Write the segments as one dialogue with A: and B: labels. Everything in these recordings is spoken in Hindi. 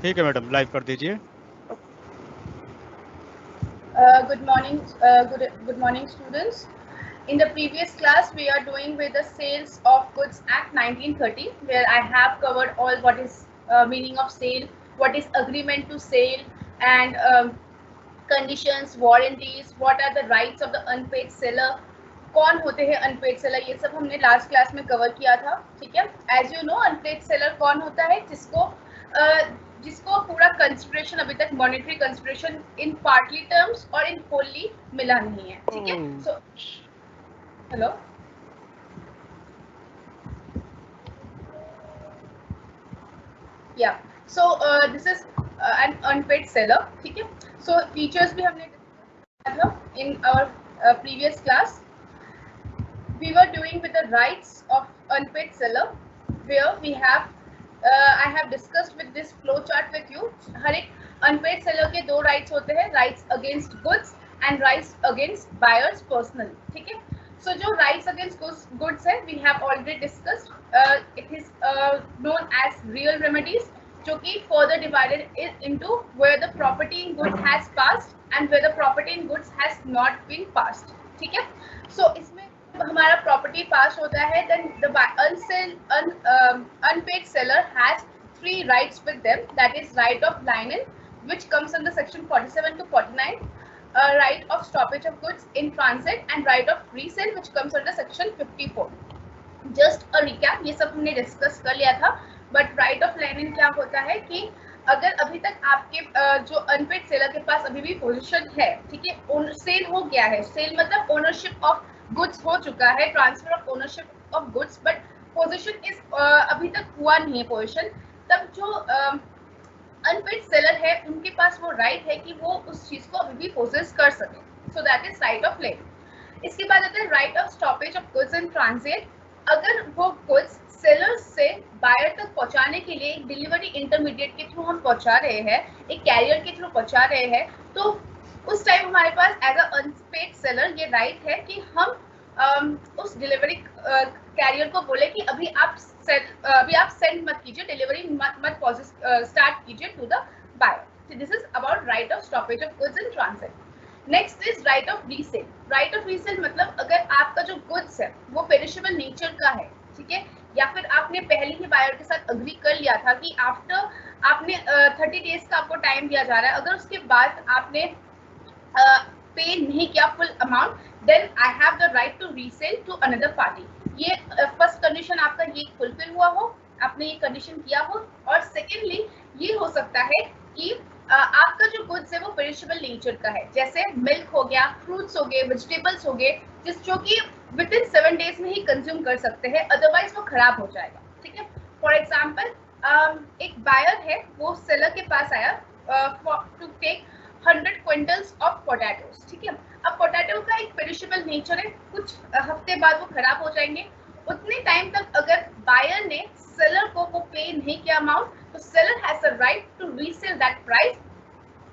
A: ठीक है मैडम, लाइव कर दीजिए।
B: Good morning, students. In the previous class, we are doing with the Sales of Goods Act 1930, where I have covered all what is meaning of sale, what is agreement to sale, and conditions, warranties, what are the rights of the unpaid seller, कौन होते हैं अनपेड सेलर, ये सब हमने लास्ट क्लास में कवर किया था। ठीक है, as you know unpaid seller कौन होता है, जिसको पूरा कंसिडरेशन अभी तक monetary consideration in partly terms और इन होली मिला नहीं है। ठीक है, सो हेलो, या so this is an unpaid seller. ठीक है, सो फीचर्स भी हमने डिस्कस किया था in our previous class. We were doing with the rights of unpaid seller, where we have I have discussed with this flow chart with you। हर एक unpaid seller के दो rights होते हैं, rights against goods and rights against buyers personally। ठीक है, so जो rights against goods है, we have already discussed, it is known as real remedies, जो कि further divided into where the property in goods has passed and where the property in goods has not been passed। ठीक है, so इसमें हमारा प्रॉपर्टी पास होता है, then the unpaid seller has three rights with them, that is right of lienen, which comes under section 47 to 49, right of stoppage of goods in transit, and right of resale, which comes under section 54। Just a recap, ये सब हमने डिस्कस कर लिया था। बट राइट ऑफ लाइनिंग क्या होता है कि अगर अभी तक आपके जो अनपेड सेलर के पास अभी भी पोजीशन है, ठीक है, सेल हो गया है, सेल मतलब ओनरशिप ऑफ गुड्स हो चुका है, transfer of ownership of goods, but position इस अभी तक हुआ नहीं है पोजीशन, तब जो अनपेड सेलर है उनके पास वो राइट है कि वो उस चीज को अभी भी पोजेस कर सके। सो that is right of lining. इसके बाद आता है right of stoppage of goods in transit. अगर वो गुड्स सेलर से बायर तक पहुंचाने के लिए एक डिलीवरी इंटरमीडिएट के थ्रू हम पहुंचा रहे हैं, एक कैरियर के थ्रू पहुंचा रहे हैं, तो उस टाइम हमारे पास एज अ अनपेड सेलर ये राइट है कि हम उस डिलीवरी कैरियर को बोले कि अभी आप सेंड मत कीजिए, डिलीवरी मत स्टार्ट कीजिए to the buyer. This is about right of stoppage of goods in transit. Next is right of resale. Right of resale मतलब अगर आपका जो गुड्स है वो पेरिशेबल नेचर का है, ठीक है, या फिर आपने पहले ही बायर के साथ अग्री कर लिया था कि आफ्टर आपने 30 डेज का आपको टाइम दिया जा रहा है, अगर उसके बाद आपने पे नहीं किया full amount, then I have the right to resale to another party. ये फर्स्ट कंडीशन आपका ये फुलफिल हुआ हो, आपने ये कंडीशन किया हो, और सेकेंडली ये हो सकता है कि आपका जो गुड्स है वो पेरिशेबल नेचर का है, जैसे मिल्क हो गया, फ्रूट्स हो गए, वेजिटेबल्स हो गए, जो कि विद इन 7 डेज में ही कंज्यूम कर सकते हैं, अदरवाइज वो खराब हो जाएगा। ठीक है, फॉर एग्जाम्पल एक बायर है, वो सेलर के पास आया to take 100 quintals of potatoes. ठीक है, अब पोटैटो का एक पेरिशेबल नेचर है, कुछ हफ्ते बाद वो खराब हो जाएंगे। उतने टाइम तक अगर बायर ने सेलर को वो पे नहीं किया अमाउंट, तो seller has the right to resale that price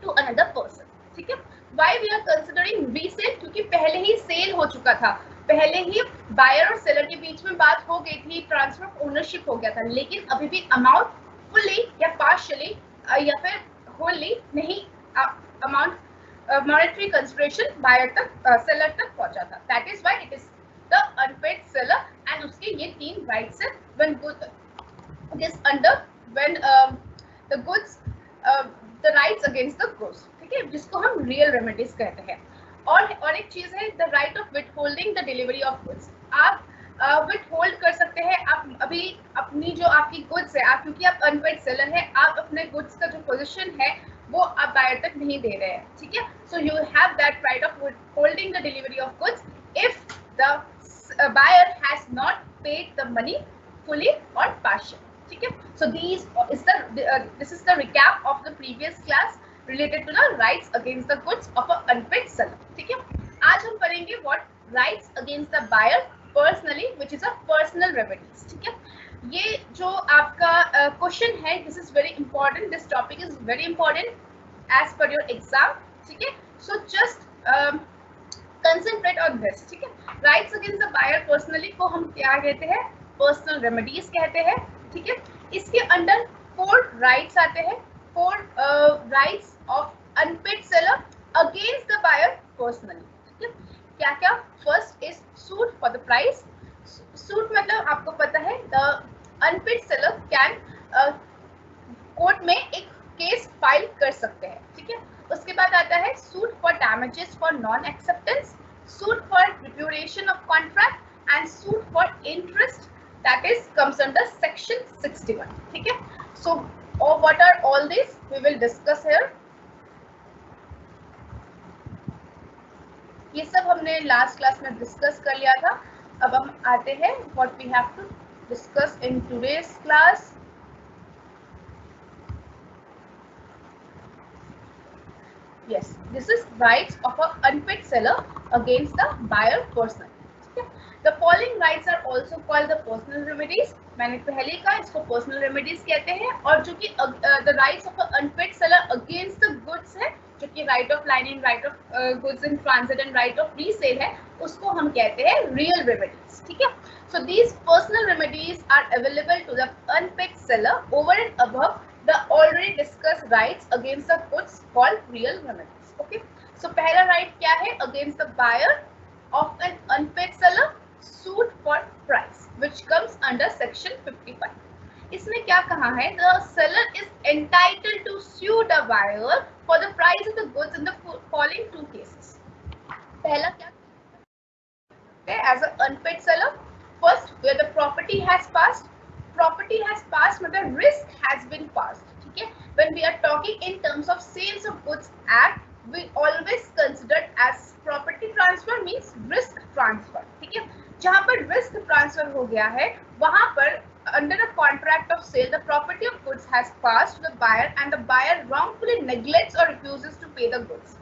B: to another person. ठीक है, why we are considering resale, क्योंकि पहले ही सेल हो चुका था, पहले ही बायर और सेलर के बीच में बात हो गई थी, ट्रांसफर ऑफ ओनरशिप हो गया था, लेकिन अभी भी अमाउंट फुल्ली या पार्शियली या फिर होली नहीं, अमाउंट मॉनेटरी कंसिडरेशन बायर तक सेलर तक पहुंचा था। That is why it is the unpaid seller, and उसके ये 3 राइट्स है when good is under when the goods the rights against the goods. ठीक है, जिसको हम रियल रेमेडीज कहते हैं। और एक चीज है the right of with holding the delivery of goods. आप विथ होल्ड कर सकते हैं, आप अभी अपनी जो आपकी गुड्स है, आप क्योंकि आप अनपेड सेलर है, आप अपने गुड्स का जो पोजीशन है वो आप बायर तक नहीं दे रहे हैं। ठीक है, so you have that right of holding the delivery of goods if the buyer has not paid the money fully और पार्शियल। ठीक है, so this is the recap of the previous class related to the rights against the goods of a unpaid seller। ठीक है, आज हम पढ़ेंगे what rights against the buyer personally, which is a personal remedies। ठीक है, ये जो आपका क्वेश्चन है, this is very important, this topic is very important as per your exam। ठीक है, so just concentrate on this। ठीक है, rights against the buyer personally को हम क्या कहते हैं, पर्सनल रेमेडीज कहते हैं। ठीक है, इसके अंडर 4 राइट्स आते हैं, 4 rights of unpaid seller against the buyer personally. ठीक है, क्या क्या? First is suit for the price. Suit मतलब आपको पता है the unpaid seller can court में एक केस फाइल कर सकते हैं. ठीक है, उसके बाद आता है suit for damages for non acceptance, suit for repudiation of contract and suit for interest, that is comes under section 61. ठीक है, so what are all these we will discuss here. ये सब हमने लास्ट क्लास में डिस्कस कर लिया था. अब हम आते हैं what we have to discuss in today's class. Yes, this is rights of an unpaid seller against the buyer personally. The following rights are also called the personal remedies. मैंने पहले कहा इसको personal remedies कहते हैं, और जो कि the rights of an unpaid seller against the goods है, जो कि right of lining, right of goods in transit and right of resale है, उसको हम कहते हैं real remedies. ठीक है, so these personal remedies are available to the unpaid seller over and above the already discussed rights against the goods called real remedies. Okay, so पहला right क्या है? Against the buyer of an unpaid seller, suit for price, which comes under section 55. इसमें क्या कहा है? The seller is entitled to sue the buyer for the price of the goods in the following two cases. पहला क्या? As an unpaid seller, first where the property has passed. Property has passed मतलब risk has been passed. ठीक है, when we are talking in terms of Sales of Goods Act, we always considered as property transfer means risk transfer. ठीक है, जहां पर risk transfer हो गया है वहां पर under a contract of sale the property of goods has passed to the buyer and the buyer wrongfully neglects or refuses to pay the goods.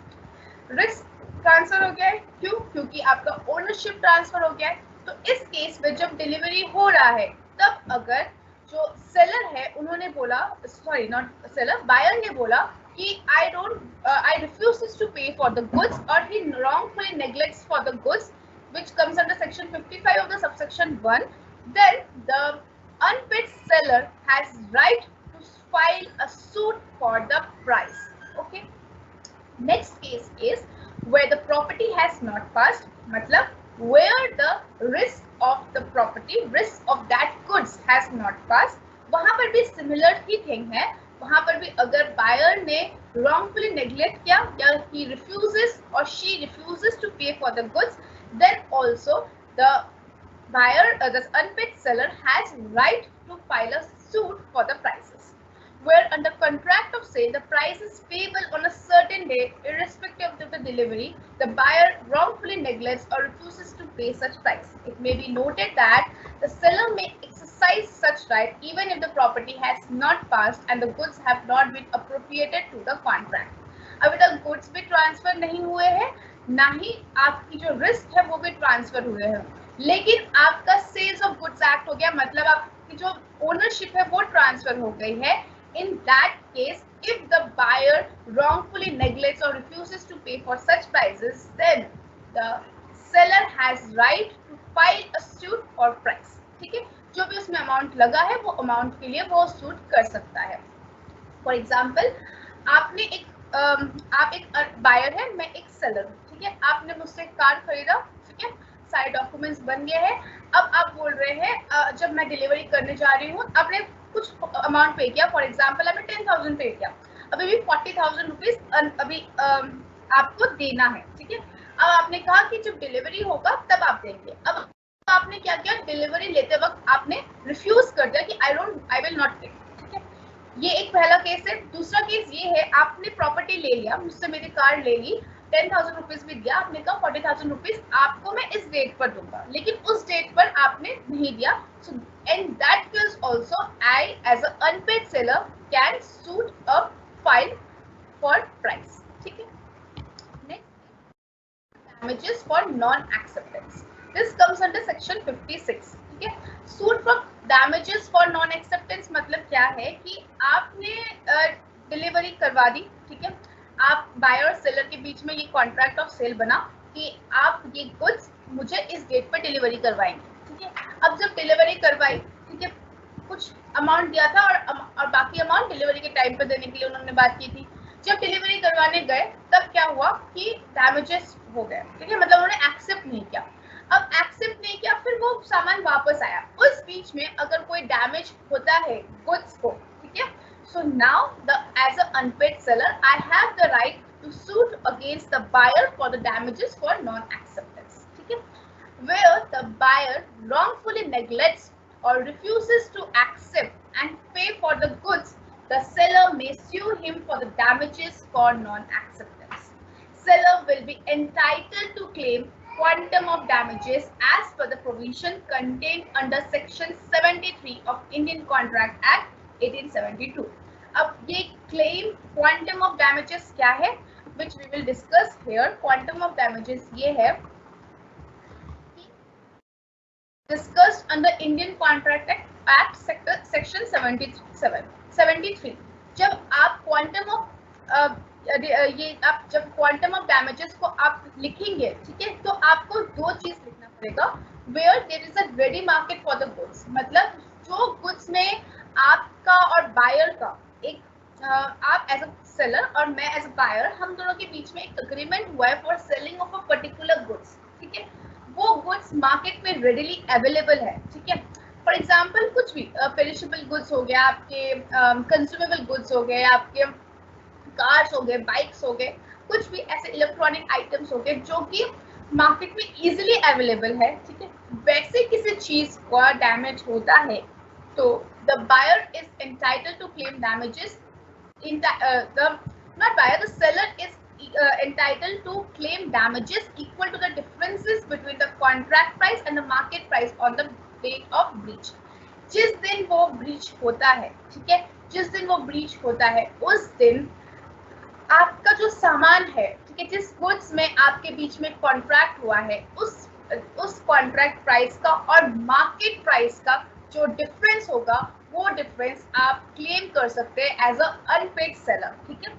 B: risk transfer हो गया है, क्यों? क्योंकि आपका ownership transfer हो गया है. तो इस केस में जब डिलीवरी हो रहा है तब अगर जो सेलर है उन्होंने बोला, सॉरी नॉट सेलर, बायर ने बोला कि I refuses to pay for the goods, or he wrongfully neglects for the goods, which comes under section 55 of the subsection 1, then the unpaid seller has right to file a suit for the price. Okay, next case is where the property has not passed, मतलब where the risk of the property, risk of that goods has not passed. वहां पर भी similar ही thing है. वहां पर भी अगर buyer ने wrongfully neglect किया या he refuses or she refuses to pay for the goods, then also the buyer, the unpaid seller has right to file a suit for the prices. Where under contract of sale the price is payable on a certain date irrespective of the delivery, the buyer wrongfully neglects or refuses to pay such price. It may be noted that the seller may exercise such right even if the property has not passed and the goods have not been appropriated to the contract. अभी तक goods भी transfer नहीं हुए हैं, ना ही आपकी जो risk है वो भी transfer हुए हैं, लेकिन आपका Sales of Goods Act हो गया, मतलब आपकी जो ownership है वो transfer हो गई है. In that case, if the buyer wrongfully neglects or refuses to pay for such prices, then the seller has right to file a suit for price. ठीक है, जो भी उसमें अमाउंट लगा है वो अमाउंट के लिए वो सूट कर सकता है. फॉर एग्जाम्पल, आपने आप एक बायर है, मैं एक सेलर हूँ. ठीक है, आपने मुझसे कार खरीदा. ठीक है, सारे डॉक्यूमेंट्स बन गए हैं. अब आप बोल रहे हैं जब मैं डिलीवरी करने जा रही हूँ, आपने कुछ अमाउंट पे किया. फॉर एग्जाम्पल आपने 10,000 पे किया, अभी भी 40,000 रुपीज अभी आपको देना है. ठीक है, अब आपने कहा कि जब डिलीवरी होगा तब आप देंगे. अब आपने क्या किया? डिलीवरी लेते वक्त आपने रिफ्यूज कर दिया कि आई विल नॉट पे. ठीक है, ये एक पहला केस है. दूसरा केस ये है, आपने प्रॉपर्टी ले लिया, मुझसे मेरी कार ले ली, 10,000 रुपीज भी दिया, आपने कहा 40,000 रुपीज आपको मैं इस डेट पर दूंगा, लेकिन उस डेट पर आपने नहीं दिया. So in that case also I as a unpaid seller can suit a file for price. ठीक है, next damages for non acceptance. This comes under section 56. ठीक है, suit for damages for non acceptance मतलब क्या है कि आपने डिलीवरी करवा दी. ठीक है, आप बायर और सेलर के बीच में ये कॉन्ट्रैक्ट ऑफ सेल बना कि आप ये गुड्स मुझे इस डेट पर डिलीवरी करवाएंगे. ठीक है, अब जब डिलीवरी करवाई, ठीक है, कुछ अमाउंट दिया था और बाकी अमाउंट डिलीवरी के टाइम पे देने के लिए उन्होंने बात की थी। जब डिलीवरी करवाने गए तब क्या हुआ कि डैमेजेस हो गए, ठीक है, मतलब उन्होंने एक्सेप्ट नहीं किया। अब एक्सेप्ट नहीं किया, फिर वो सामान वापस आया। उस बीच में अगर कोई डैमेज होता है गुड्स को, ठीक है, so now as an unpaid seller I have the right to suit against the buyer for the damages for non acceptance, ठीक है, where the buyer wrongfully neglects or refuses to accept and pay for the goods, the seller may sue him for the damages for non acceptance. Seller will be entitled to claim quantum of damages as per the provision contained under section 73 of Indian Contract Act 1872. अब ये claim quantum of damages क्या है, which we will discuss here. Quantum of damages ये है discussed under Indian Contract Act section 73. जब आप quantum of ये आप जब क्वांटम ऑफ डैमेजेस को आप लिखेंगे, ठीक है, तो आपको दो चीज लिखना पड़ेगा। Where there is a ready market for the goods, मतलब जो गुड्स में आपका और बायर का एक आप एज अ सेलर और मैं एज अ बायर, हम दोनों के बीच में एक अग्रीमेंट हुआ है for selling of a particular goods, ठीक है, वो गुड्स मार्केट में रेडिली अवेलेबल है, ठीक है। फॉर एग्जाम्पल कुछ भी पेरिशेबल गुड्स हो गया, आपके कंज्यूमेबल गुड्स हो गए, आपके कार्स हो गए, बाइक्स हो गए, कुछ भी ऐसे इलेक्ट्रॉनिक आइटम्स हो गए जो कि मार्केट में इजीली अवेलेबल है, ठीक है। वैसे किसी चीज का डैमेज होता है तो the buyer is entitled to claim damages not buyer, the seller is entitled to claim damages equal to the differences between the contract price and the market price on the date of breach. जिस दिन वो ब्रीच होता है, ठीक है, जिस दिन वो ब्रीच होता है उस दिन आपका जो सामान है, ठीक है, जिस गुड्स में आपके बीच में कॉन्ट्रैक्ट हुआ है, उस कॉन्ट्रैक्ट प्राइस का और मार्केट प्राइस का जो डिफरेंस होगा, वो डिफरेंस आप क्लेम कर सकते हैं एज अ अनपेड सेलर, ठीक है।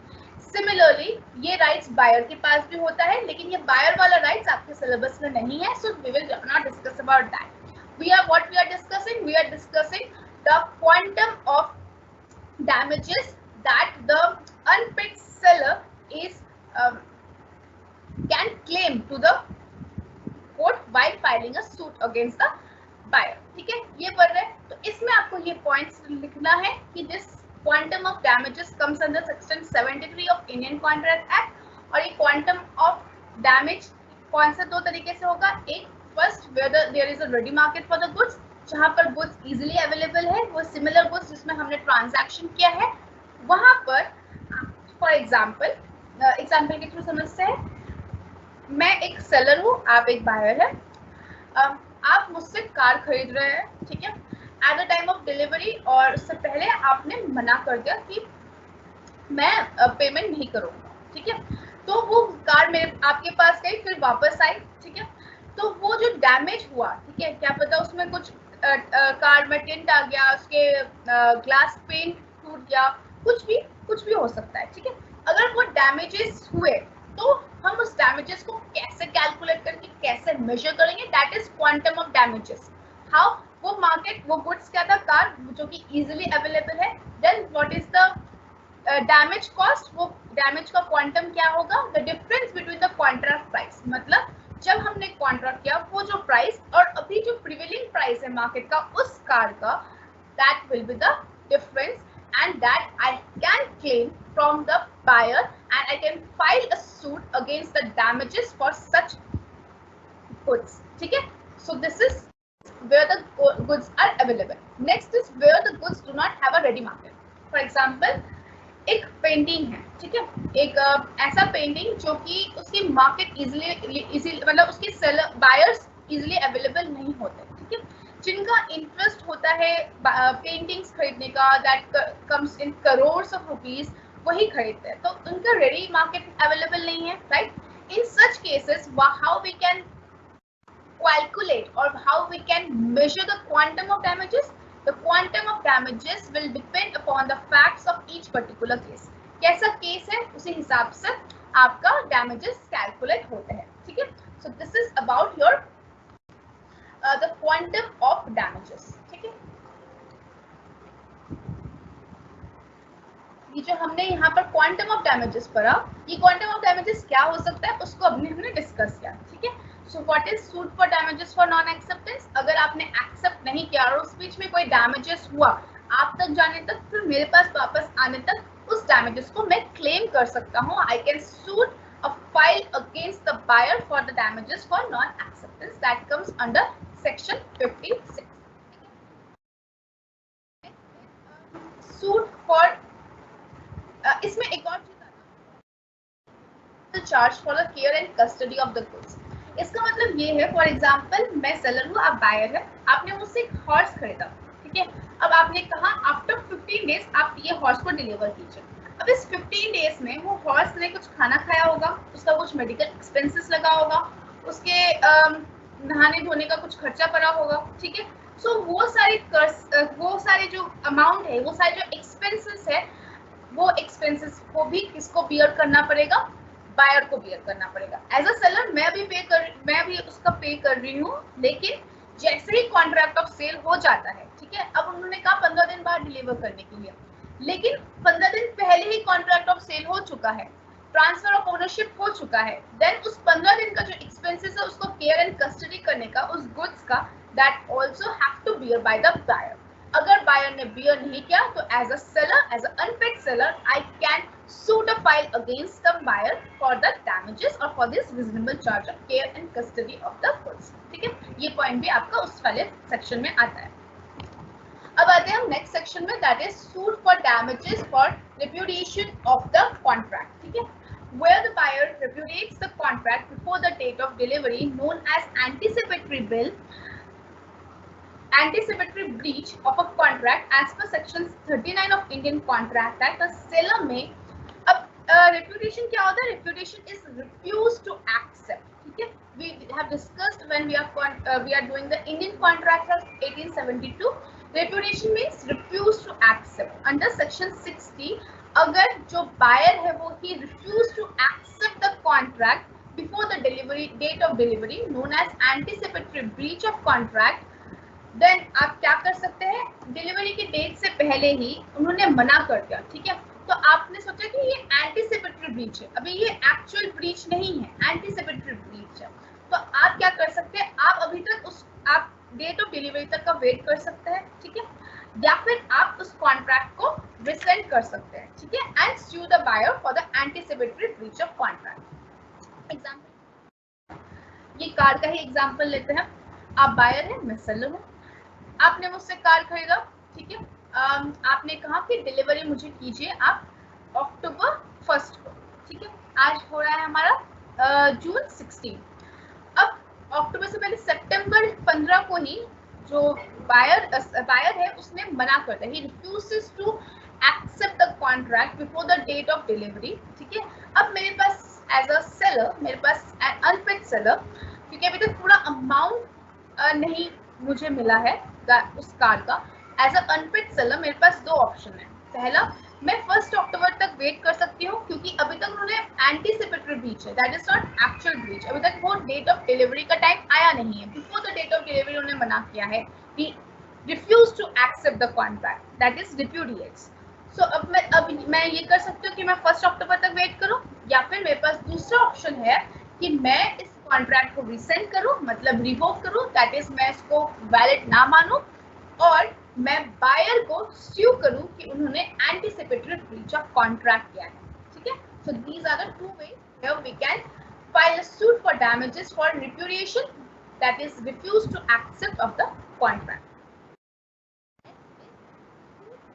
B: सिमिलरली ये राइट्स बायर के पास भी होता है, लेकिन ये बायर वाला राइट्स आपके सिलेबस में नहीं है, so we will not discuss about that. We are discussing the quantum of damages that the unpaid seller is can claim to the court while filing a suit against the buyer, ठीक है, ये पढ़ रहे हैं। तो इसमें आपको ये पॉइंट्स लिखना है कि this quantum of damages comes under section 73 of Indian contract act. और ये क्वांटम ऑफ डैमेज कौन से दो तरीके से होगा, एक first where there is a ready market for the goods, जहां पर गुड्स इजीली अवेलेबल है, वो सिमिलर गुड्स जिसमें हमने ट्रांजैक्शन किया है, वहां पर फॉर एग्जांपल के थ्रू समझते हैं। मैं एक सेलर हूँ, आप एक बायर है, आप मुझसे कार खरीद रहे हैं, ठीक है, at the time of delivery और उससे पहले आपने मना कर दिया कि मैं पेमेंट नहीं करूँगा, ठीक है। तो वो कार मेरे आपके पास गई, फिर वापस आई, ठीक है। तो वो जो डैमेज हुआ, ठीक है, क्या पता उसमें कुछ कार में टिंट आ गया, उसके ग्लास पेन टूट गया, कुछ भी हो सकता है, ठीक है। अगर वो डैमेजेस हुए तो हम उस डैमेजेस को कैसे कैलकुलेट करके कैसे मेजर करेंगे, that is quantum of damages. How, वो मार्केट, वो गुड्स क्या था, कार जो कि इजीली अवेलेबल है, then what is the damage cost, वो डैमेज का क्वांटम क्या होगा, the difference between the contract price, मतलब जब हमने कॉन्ट्रैक्ट किया वो जो प्राइस और अभी जो प्रिवेलिंग प्राइस है मार्केट का उस कार का, that will be the difference and that I can claim from the buyer and I can file a suit against the damages for such goods, ठीक है। So this is where the goods are available. Next is where the goods do not have a ready market. For example, एक पेंटिंग है, ठीक है, एक ऐसा पेंटिंग जो कि उसकी मार्केट इजीली मतलब उसके सेलर बायर्स इजीली अवेलेबल नहीं होते, ठीक है, जिनका इंटरेस्ट होता है पेंटिंग्स खरीदने का, that comes in crores of rupees, वही खरीदते हैं, तो उनका रेडी मार्केट अवेलेबल नहीं है, right. In such cases how we can calculate or how we can measure the quantum of damages. The quantum of damages will depend upon the facts of each particular case. कैसा केस है उसी हिसाब से आपका damages calculate होते हैं, ठीक है। So this is about your the quantum of damages, ठीक है। ये जो हमने यहाँ पर क्वांटम ऑफ डैमेजेस पढ़ा, ये क्वांटम ऑफ डैमेजेस क्या हो सकता है उसको अभी हमने डिस्कस किया, ठीक है। So what is suit for damages for non acceptance? अगर आपने एक्सेप्ट नहीं किया और उस बीच में कोई डैमेजेस हुआ आप तक जाने तक, फिर मेरे पास वापस आने तक उस डैमेजेस को मैं क्लेम कर सकता हूँ। आई can suit a file against the buyer for the damages for non-acceptance that comes under section 56. Suit for इसमें एक और चीज आता है, charge for the care and custody of the goods। इसका मतलब ये है, फॉर एग्जाम्पल मैं सेलर हूँ, आप बायर है, आपने मुझसे एक हॉर्स खरीदा, ठीक है। अब आपने कहा आफ्टर 15 डेज आप ये हॉर्स को डिलीवर कीजिए। अब इस 15 डेज में वो हॉर्स ने कुछ खाना खाया होगा, उसका कुछ मेडिकल एक्सपेंसेस लगा होगा, उसके नहाने धोने का कुछ खर्चा पड़ा होगा, ठीक है। सो वो सारे जो अमाउंट है, वो सारे जो एक्सपेंसेस है, वो एक्सपेंसेस को भी किसको बियर करना पड़ेगा? बायर को बियर करना पड़ेगा। एज अ सेलर मैं भी उसका पे कर रही हूँ, लेकिन जैसे ही कॉन्ट्रैक्ट ऑफ सेल हो जाता है, ठीक है, अब उन्होंने कहा 15 दिन बाद डिलीवर करने के लिए, लेकिन 15 दिन पहले ही कॉन्ट्रैक्ट ऑफ सेल हो चुका है, ट्रांसफर ऑफ ओनरशिप हो चुका है, देन उस 15 दिन का जो एक्सपेंसेस है उसको केयर एंड कस्टडी करने का उस गुड्स का, that also have to bear by the buyer. अगर बायर ने बियर नहीं किया तो as a seller, as a unpaid seller, I can suit a file against the buyer for the damages और for this reasonable charge of care and custody of the goods, ठीक है। ये पॉइंट भी आपका उस वाले सेक्शन में आता है। अब आते हैं हम नेक्स्ट सेक्शन में, that is suit for damages for repudiation of the contract, ठीक है। Where the buyer repudiates the contract before the date of delivery, known as anticipatory breach of a contract as per section 39 of Indian Contract Act, the seller may, अब repudiation क्या होता है? Repudiation is refuse to accept, ठीक है। We have discussed when we are doing the Indian Contract Act 1872. Repudiation means refuse to accept under section 60। अगर जो बायर है वो ही refuse to accept the contract before the delivery date of delivery, known as anticipatory breach of contract, then आप क्या कर सकते हैं? डिलीवरी की डेट से पहले ही उन्होंने मना कर दिया, ठीक है, तो आपने सोचा कि ये एंटीसिपेटरी ब्रीच है, अभी ये एक्चुअल ब्रीच नहीं है, एंटीसिपेटरी ब्रीच है, तो आप क्या कर सकते हैं? आप अभी तक आप डेट ऑफ डिलीवरी तक का वेट कर सकते हैं, ठीक है, या फिर आप उस कॉन्ट्रैक्ट को रिसेंड कर सकते हैं, ठीक है, and sue the buyer for the anticipatory breach of contract। Example, ये कार का ही एग्जांपल लेते हैं। आप बायर हैं, मैं सेलर हूँ, आपने मुझसे कार खरीदा, ठीक है, आपने कहा कि डिलीवरी मुझे कीजिए आप अक्टूबर 1 को, ठीक है, आज हो रहा है हमारा जून 16। अब अक्टूबर से पहले सितंबर 15 को ही जो बायर है उसने मना कर दिया, he refuses to accept the contract before the date of delivery, ठीक है। अब मेरे पास एज अ सेलर, मेरे पास एन अनपेड सेलर, क्योंकि अभी तक पूरा अमाउंट नहीं मुझे मिला है उस कार का, एज अ अनपेड सेलर मेरे पास दो ऑप्शन है। पहला, मैं 1 अक्टूबर तक वेट कर सकती हूँ, क्योंकि अभी तक उन्होंने एंटीसिपेटरी ब्रीच है, that is not actual breach, अभी तक वो डेट ऑफ डिलीवरी का टाइम आया नहीं है, before the date of delivery उन्होंने मना किया है, he refuse to accept the contract, that is repudiates. So अब मैं ये कर सकती हूँ कि मैं 1 अक्टूबर तक वेट करूँ, या फिर मेरे पास दूसरा ऑप्शन है कि मैं इस कॉन्ट्रैक्ट को रिसेंड करूँ, मतलब रिवोक करूँ, दैट इज मैं इसको वैलिड ना मानूं, और मैं बायर को स्यू करूं कि उन्होंने एंटीसिपेटरी ब्रीच ऑफ कॉन्ट्रैक्ट किया है, ठीक है। So these are the two ways where we can file a suit for damages for repudiation, that is refuse to accept of the contract,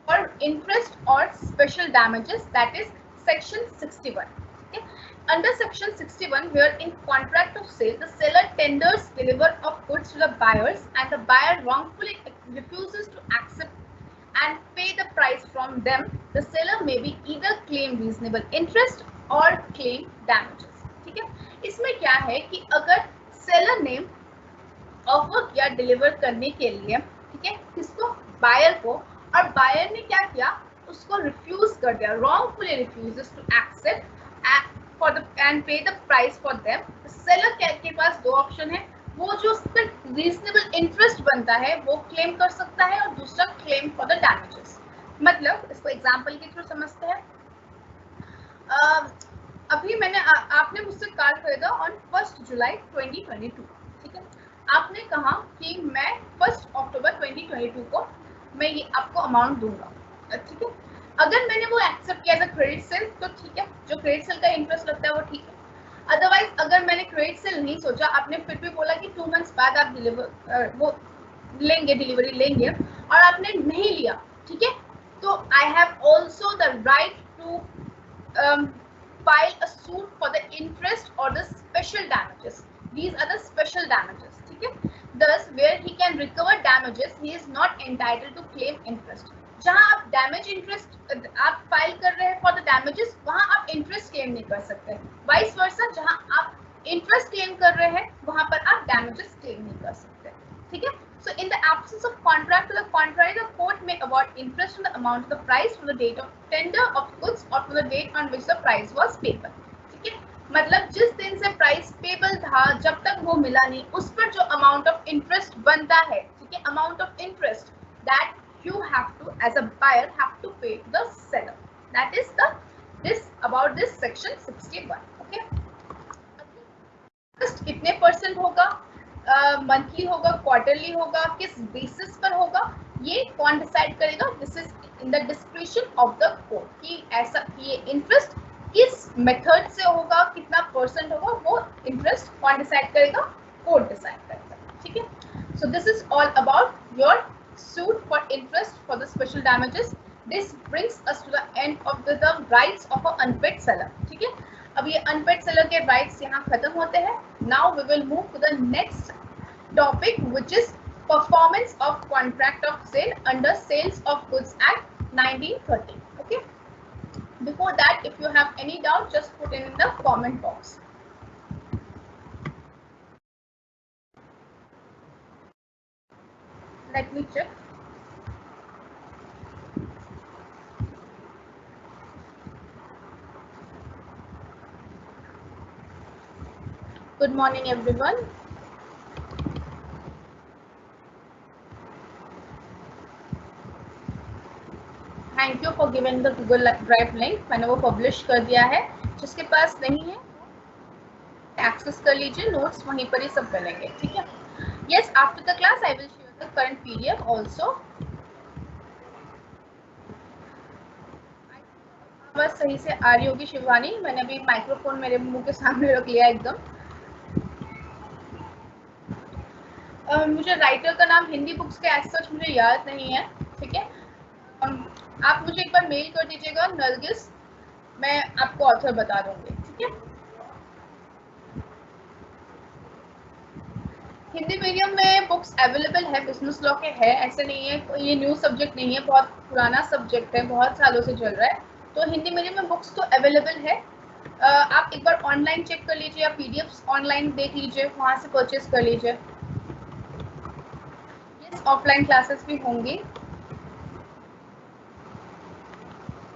B: और इंटरेस्ट और special damages, that is section 61, ठीक है। Under section 61, where in contract of sale, the seller tenders deliver of goods to the buyers and the buyer wrongfully refuses to accept and pay the price from them, the seller may be either claim reasonable interest or claim damages, ठीक है। इसमें क्या है कि अगर सेलर ने ऑफर किया डिलीवर करने के लिए, ठीक है, किसको? बायर को, और बायर ने क्या किया? उसको रिफ्यूज कर दिया, wrongfully refuses to accept for the and pay the price for them, seller के पास दो ऑप्शन है, वो जो उस पर रीजनेबल इंटरेस्ट बनता है वो क्लेम कर सकता है, और दूसरा क्लेम फॉर द डैमेजेस। मतलब इसको एग्जांपल के थ्रू समझते हैं। अभी मैंने आपने मुझसे कार खरीदा ऑन 1 जुलाई 2022, ठीक है। आपने कहा कि मैं 1 अक्टूबर 2022 को मैं ये आपको अमाउंट दूंगा, ठीक है। अगर मैंने वो एक्सेप्ट किया एज अ क्रेडिट सेल तो ठीक है, जो क्रेडिट सेल का इंटरेस्ट लगता है वो ठीक है। अदरवाइज अगर मैंने क्रेडिट सेल नहीं सोचा, आपने फिर भी बोला कि 2 मंथ्स बाद आप वो लेंगे, डिलीवरी लेंगे, और आपने नहीं लिया, ठीक है, तो I have also the right to file a suit for the interest or the special damages. These are the special damages, ठीक है। Thus, where he can recover damages, he is not entitled to claim interest. जहां आप डैमेज इंटरेस्ट आप फाइल कर रहे हैं फॉर द डैमेजेस, वहां आप इंटरेस्ट क्लेम नहीं कर सकते। वाइस वर्सा, जहां आप इंटरेस्ट क्लेम कर रहे हैं वहां पर आप डैमेजेस क्लेम नहीं कर सकते, ठीक है। So in the absence of contract to the contrary, the court may award interest on the amount of the price from the date of tender of goods or from the date on which the price was payable, ठीक है। मतलब जिस दिन से प्राइस पेबल था, जब तक वो मिला नहीं, उस पर जो अमाउंट ऑफ इंटरेस्ट बनता है, ठीक है, amount of interest that you have to as a buyer have to pay the seller. That is the this about this section 61, okay। Interest कितने परसेंट होगा, मंथली होगा, क्वार्टरली होगा, किस बेसिस पर होगा, ये कौन डिसाइड करेगा? This is in the description of the court कि ऐसा ये इंटरेस्ट किस मेथड से होगा, कितना परसेंट होगा, वो इंटरेस्ट कौन डिसाइड करेगा? कोर्ट डिसाइड करेगा, ठीक है। So this is all about your suit for interest for the special damages. This brings us to the end of the rights of an unpaid seller, ठीक है। अब ये अनपेड सेलर के राइट्स यहाँ खत्म होते हैं। Now we will move to the next topic which is performance of contract of sale under sales of goods act 1930, okay. Before that, if you have any doubt, just put in the comment box. Let me check. Good morning, everyone. Thank you for giving the Google Drive link. मैंने वो पब्लिश कर दिया है। जिसके पास नहीं है, एक्सेस कर लीजिए, नोट्स वहीं पर ही सब मिलेंगे, ठीक है। Yes, after the class, I will share the current PDF also. बस सही से आ रही होगी शिवानी, मैंने अभी माइक्रोफोन मेरे मुंह के सामने रख लिया एकदम। मुझे राइटर का नाम हिंदी बुक्स के एज सच मुझे याद नहीं है, ठीक है। आप मुझे एक बार मेल कर दीजिएगा नरगिस, मैं आपको ऑथर बता दूंगी, ठीक है। हिंदी मीडियम में बुक्स अवेलेबल है, बिजनेस लॉ के है, ऐसे नहीं है, ये न्यू सब्जेक्ट नहीं है, बहुत पुराना सब्जेक्ट है, बहुत सालों से चल रहा है, तो हिंदी मीडियम में बुक्स तो अवेलेबल है। आप एक बार ऑनलाइन चेक कर लीजिए या पीडीएफ ऑनलाइन देख लीजिए, वहां से परचेज कर लीजिए। यस, ऑफलाइन क्लासेस भी होंगी।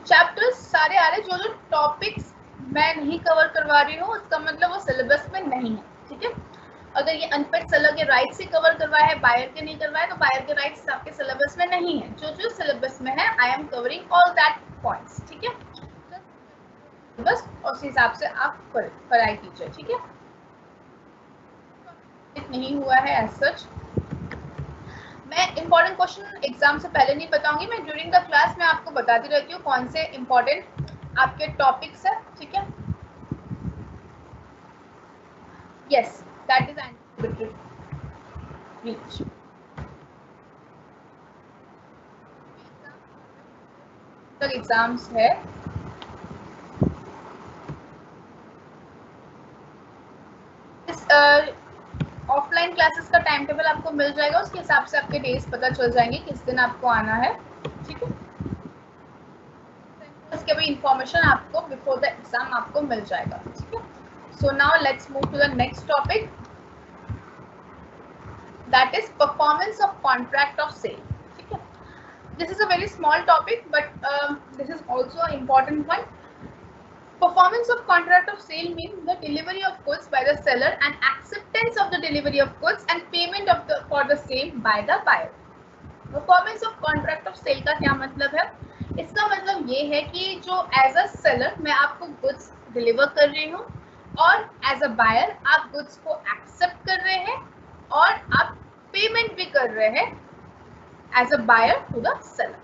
B: चैप्टर्स सारे आ रहे, जो टॉपिक्स मैं नहीं कवर करवा रही हूँ उसका मतलब वो सिलेबस में नहीं है, ठीक है। अगर ये अनपेड सेलर के राइट्स ही कवर करवाए है, बायर के नहीं करवाए, तो बायर के राइट्स आपके सिलेबस में नहीं है। जो जो सिलेबस में है, I am covering all that points, ठीक है। बस उस हिसाब से आप पढ़ाई कीजिए, ठीक है। नहीं हुआ है एज सच। मैं इंपॉर्टेंट क्वेश्चन एग्जाम से पहले नहीं बताऊंगी, मैं ड्यूरिंग द क्लास में आपको बताती रहती हूँ कौन से इंपॉर्टेंट आपके टॉपिक्स है, ठीक है। Yes, that is arbitrary breach. तक एग्जाम्स है, ऑफलाइन क्लासेस का टाइम टेबल आपको मिल जाएगा, उसके हिसाब से आपके डेज पता चल जाएंगे किस दिन आपको आना है, ठीक है। इसके भी इंफॉर्मेशन आपको बिफोर द एग्जाम आपको मिल जाएगा, ठीक है। So now let's move to the next topic, that is performance of contract of sale, ठीक है। This is a very small topic but this is also a important one. Performance of contract of sale means the delivery of goods by the seller and acceptance of the delivery of goods and payment of for the same by the buyer. Performance of contract of sale का क्या मतलब है? इसका मतलब ये है कि जो एज अ सेलर मैं आपको गुड्स डिलीवर कर रही हूँ और एज अ बायर आप गुड्स को एक्सेप्ट कर रहे हैं और आप पेमेंट भी कर रहे हैं as a buyer to the seller.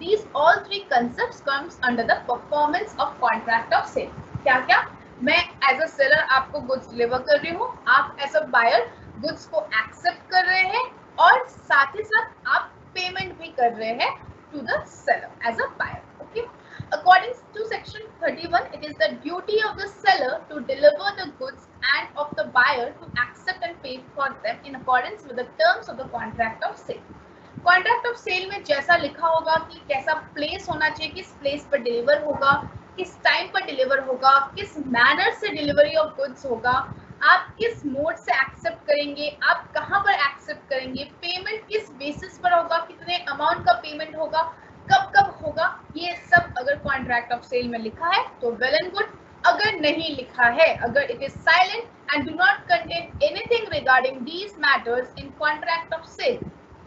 B: These all three concepts comes under the performance of contract of sale. क्या क्या? मैं एज अ सेलर आपको गुड्स डिलीवर कर रही हूँ, आप एज अ बायर गुड्स को एक्सेप्ट कर रहे हैं और साथ ही साथ आप पेमेंट भी कर रहे हैं to the seller as a buyer. Okay. According to section 31, it is the duty of the seller to deliver the goods and of the buyer to accept and pay for them in accordance with the terms of the contract of sale. Contract of sale में जैसा लिखा होगा कि कैसा प्लेस होना चाहिए, किस प्लेस पर डिलीवर होगा, किस टाइम पर डिलीवर होगा, किस मैनर से डिलीवरी ऑफ गुड्स होगा, आप किस मोड से एक्सेप्ट करेंगे, आप कहाँ पर एक्सेप्ट करेंगे, पेमेंट किस बेसिस पर होगा, कितने अमाउंट का पेमेंट होगा, कब कब होगा, ये सब अगर कॉन्ट्रैक्ट ऑफ सेल में लिखा है तो वेल एंड गुड. अगर नहीं लिखा है, अगर it is silent and do not contain anything regarding these matters in contract of sale,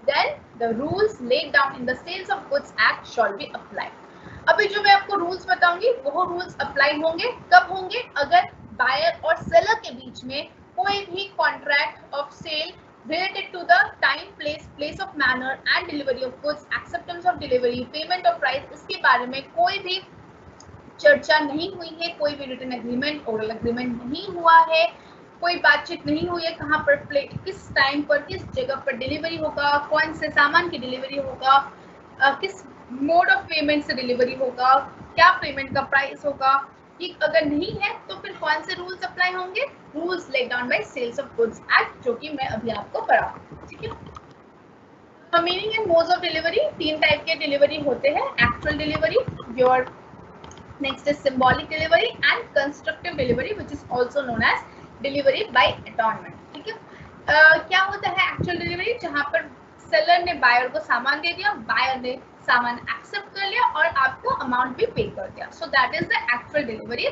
B: then the rules laid down in the Sales of Goods Act shall be applied. अभी जो मैं आपको रूल्स बताऊंगी वो रूल्स अप्लाई होंगे कब होंगे? अगर बायर और सेलर के बीच में कोई भी contract of sale related to the time, place of manner and delivery of goods, acceptance of delivery, payment of price, इसके बारे में कोई भी चर्चा नहीं हुई है, कोई भी रिटन एग्रीमेंट, ओरल एग्रीमेंट नहीं हुआ है, कोई बातचीत नहीं हुई है कहाँ पर किस टाइम पर किस जगह पर डिलीवरी होगा, कौन से सामान की डिलीवरी होगा, किस मोड ऑफ पेमेंट से डिलीवरी होगा, क्या पेमेंट का प्राइस होगा, ये अगर नहीं है तो फिर कौन से रूल्स अप्लाई होंगे? Rules laid down by sales of goods act, जो कि मैं अभी आपको पढ़ाऊंगी. ठीक है. Meaning and modes of delivery, तीन टाइप के डिलीवरी होते हैं. Actual delivery, your next is symbolic delivery and constructive delivery, which is also known as delivery by atonement. ठीक है. क्या होता है एक्चुअल डिलीवरी? जहां पर सेलर ने बायर को सामान दे दिया, बायर ने सामान एक्सेप्ट कर लिया और आपको अमाउंट भी पे कर दिया. सो that is the actual delivery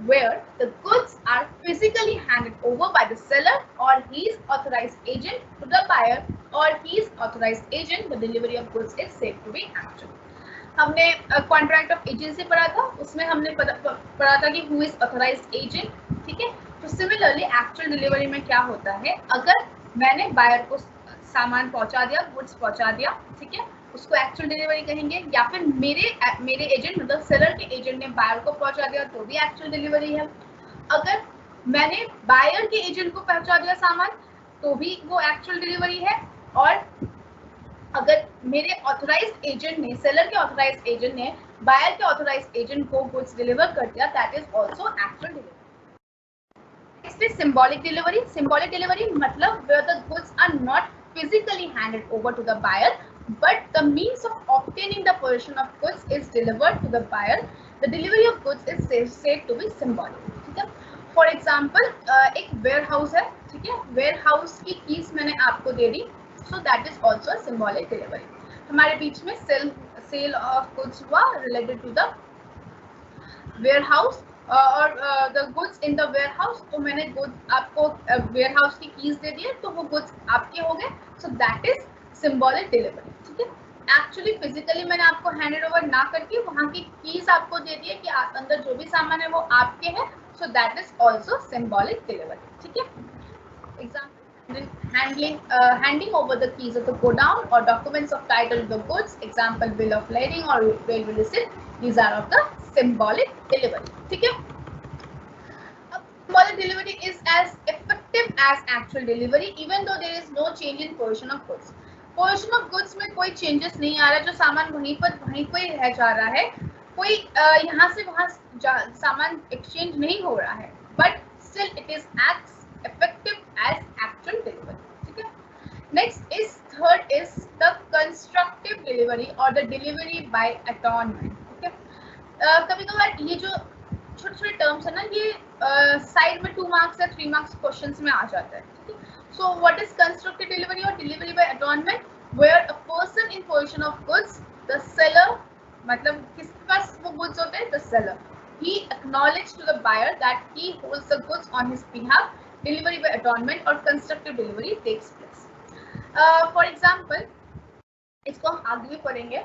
B: where the goods are physically handed over by the seller or his authorized agent to the buyer or his authorized agent. The delivery of goods is said to be actual. हमने कॉन्ट्रैक्ट ऑफ एजेंसी पढ़ा था, उसमें हमने पढ़ा था कि हु इज ऑथराइज्ड एजेंट. ठीक है. तो सिमिलरली एक्चुअल डिलीवरी में क्या होता है? अगर मैंने बायर को सामान पहुंचा दिया, गुड्स पहुंचा दिया, ठीक है, उसको एक्चुअल डिलीवरी कहेंगे. या फिर मेरे एजेंट मतलब सेलर के एजेंट ने बायर को पहुंचा दिया तो भी एक्चुअल डिलीवरी है. अगर मैंने बायर के एजेंट को पहुंचा दिया सामान तो भी वो एक्चुअल डिलीवरी है. और अगर मेरे ऑथराइज्ड एजेंट ने, सेलर के ऑथराइज्ड एजेंट ने बायर के ऑथराइज्ड एजेंट को गुड्स डिलीवर कर दिया, that is also actual delivery. Next is symbolic delivery. Symbolic delivery मतलब where the goods are not physically handed over to the buyer but the means of obtaining the possession of goods is delivered to the buyer. The delivery of goods is said to be symbolic. ठीक है. फॉर एग्जाम्पल एक वेयर हाउस है, ठीक है, वेयर हाउस की कीज मैंने आपको दे दी, so that is also a symbolic delivery. हमारे बीच में सेल ऑफ गुड्स हुआ related to the warehouse और the goods in the warehouse. तो मैंने गुड्स आपको warehouse की कीज दे दी है तो वो गुड्स आपके हो गए. so that is symbolic delivery. ठीक है. एक्चुअली फिजिकली मैंने आपको हैंडेड ओवर ना करके वहाँ की कीज आपको दे दी है कि अंदर जो भी सामान है वो आपके हैं. so that is also symbolic delivery. ठीक है. Example, handing over the keys of the godown or documents of title of the goods, example bill of lading or railway receipt, these are of the symbolic delivery. ठीक है. Symbolic delivery is as effective as actual delivery even though there is no change in position of goods. Position of goods में कोई चेंजेस नहीं आ रहा, जो सामान वहीं पर ही रह जा रहा है, कोई यहाँ से वहाँ सामान एक्सचेंज नहीं हो रहा है, but still it is as effective as actual delivery. ठीक है. Next is third is the constructive delivery और द डिलीवरी बाय अटॉर्नमेंट. ठीक है. कभी कभार ये जो छोटे छोटे टर्म्स है ना, ये साइड में 2 मार्क्स या 3 मार्क्स क्वेश्चंस में आ जाता है. ठीक है. So what is constructive delivery or delivery by atonement? Where a person in possession of goods, the seller, मतलब किसके पास वो goods होते हैं? The seller. He acknowledged to the buyer that he holds the goods on his behalf. Delivery by atonement or constructive delivery takes place. For example, इसको हम आगे भी पढ़ेंगे।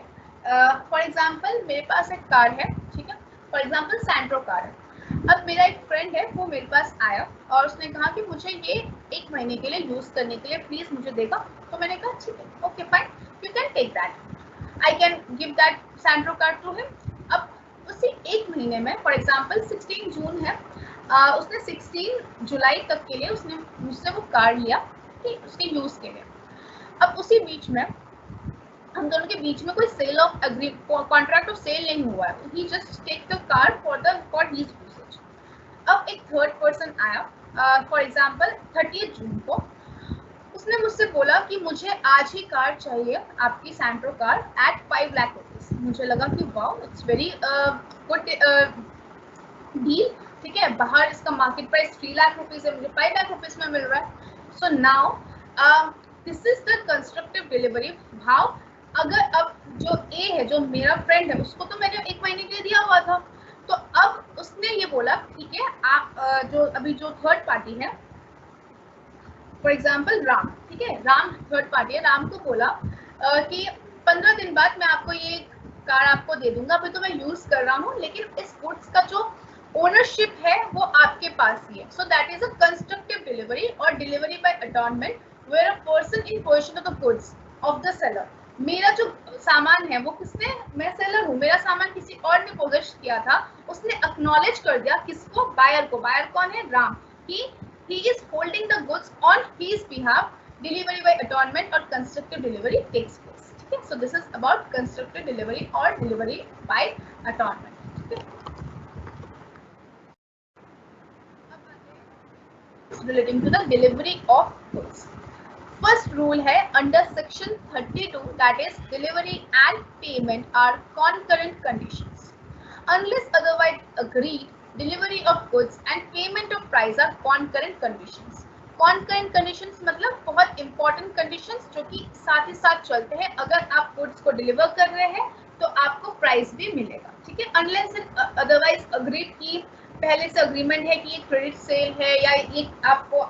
B: फॉर एग्जाम्पल मेरे पास एक कार है, ठीक है, फॉर एग्जाम्पल सैंट्रो कार है। अब मेरा एक फ्रेंड है, वो मेरे पास आया और उसने कहा कि मुझे ये 1 महीने के लिए यूज करने के लिए प्लीज मुझे देगा। तो मैंने कहा ठीक है, okay fine, you can take that, I can give that Santro car to him. अब उसी 1 महीने में, फॉर एग्जाम्पल 16 जून है, उसने 16 जुलाई तक के लिए उसने मुझसे वो कार लिया, ठीक, उसके यूज के लिए। अब उसी बीच में हम दोनों के बीच में कोई sale of agree contract of sale नहीं हुआ है, he just take the car for his usage. अब एक थर्ड पर्सन आया, फॉर एग्जांपल 30 जून को, उसने मुझसे बोला कि मुझे आज ही कार चाहिए, आपकी Santro car eight 5 lakh rupees. मुझे लगा कि wow, it's very good deal, ठीक है, बाहर इसका मार्केट प्राइस 3 लाख रुपीज है, मुझे 5 लाख रुपीज में मिल रहा है। So now this is the constructive delivery भाव। अगर अब जो ए है, जो मेरा फ्रेंड है, उसको तो मैंने 1 महीने के लिए दिया हुआ था, तो अब उसने ये बोला ठीक है, आप जो अभी जो थर्ड पार्टी है, फॉर एग्जाम्पल राम, ठीक है, राम थर्ड पार्टी है, राम को बोला कि 15 दिन बाद मैं आपको ये कार आपको दे दूंगा, अभी तो मैं यूज कर रहा हूँ, लेकिन इस गुड्स का जो ओनरशिप है वो आपके पास ही है। So that is a constructive delivery और delivery by attornment, where a person in possession of the goods of the seller. मेरा जो सामान है वो किसने, मैं सेलर हूँ, मेरा सामान किसी और ने पोजेस किया था, उसने एक्नॉलेज कर दिया किसको, बायर को। बायर कौन है, Ram, he is holding the goods on his behalf, delivery by atonement or constructive delivery takes place, ठीक है। so this is about constructive delivery or delivery by atonement, ठीक है। relating to the delivery of goods, first rule है under section 32, that is delivery and payment are concurrent conditions unless otherwise agreed, delivery of goods and payment of price are concurrent conditions। concurrent conditions मतलब बहुत important conditions जो कि साथ ही साथ चलते हैं। अगर आप goods को deliver कर रहे हैं तो आपको price भी मिलेगा, ठीक है। unless otherwise agreed की पहले से agreement है कि ये credit sale है या ये आपको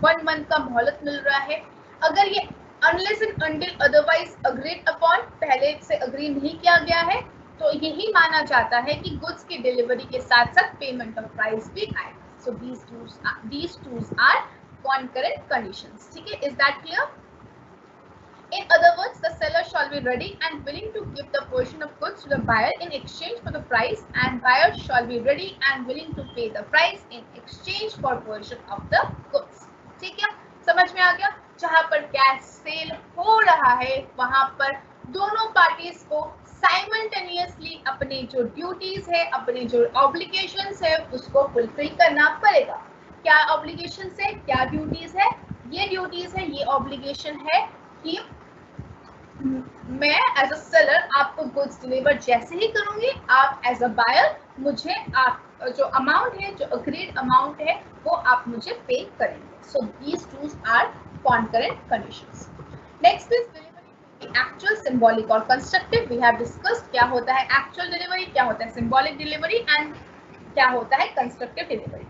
B: 1 month का मोहलत मिल रहा है, अगर ये unless and until otherwise agreed upon पहले से agree नहीं किया गया है, तो यही माना जाता है कि गुड्स की डिलीवरी के साथ साथ पेमेंट ऑफ प्राइस भी आएगा। सो these two are concurrent conditions, ठीक है। Is that clear? In other words, the seller shall be ready and willing to give the portion of goods to the buyer in exchange for the price, and buyer shall be ready and willing to pay the price in exchange for portion of the goods, ठीक है, समझ में आ गया। जहां पर कैश सेल हो रहा है वहां पर दोनों पार्टीज को साइमल्टेनियसली अपने जो ड्यूटीज है, अपने जो ऑब्लिगेशंस है, उसको फुलफिल करना पड़ेगा। क्या ऑब्लिगेशंस है, क्या ड्यूटीज है, ये ड्यूटीज है, ये ऑब्लिगेशन है कि मैं एज अ सेलर आपको गुड्स डिलीवर जैसे ही करूंगी, आप एज अ बायर मुझे आप जो अमाउंट है, जो अग्रीड अमाउंट है, वो आप मुझे पे करेंगे। So these two are concurrent conditions. Next is delivery actual, symbolic और constructive. We have discussed क्या होता है actual delivery, क्या होता है symbolic delivery and क्या होता है constructive delivery.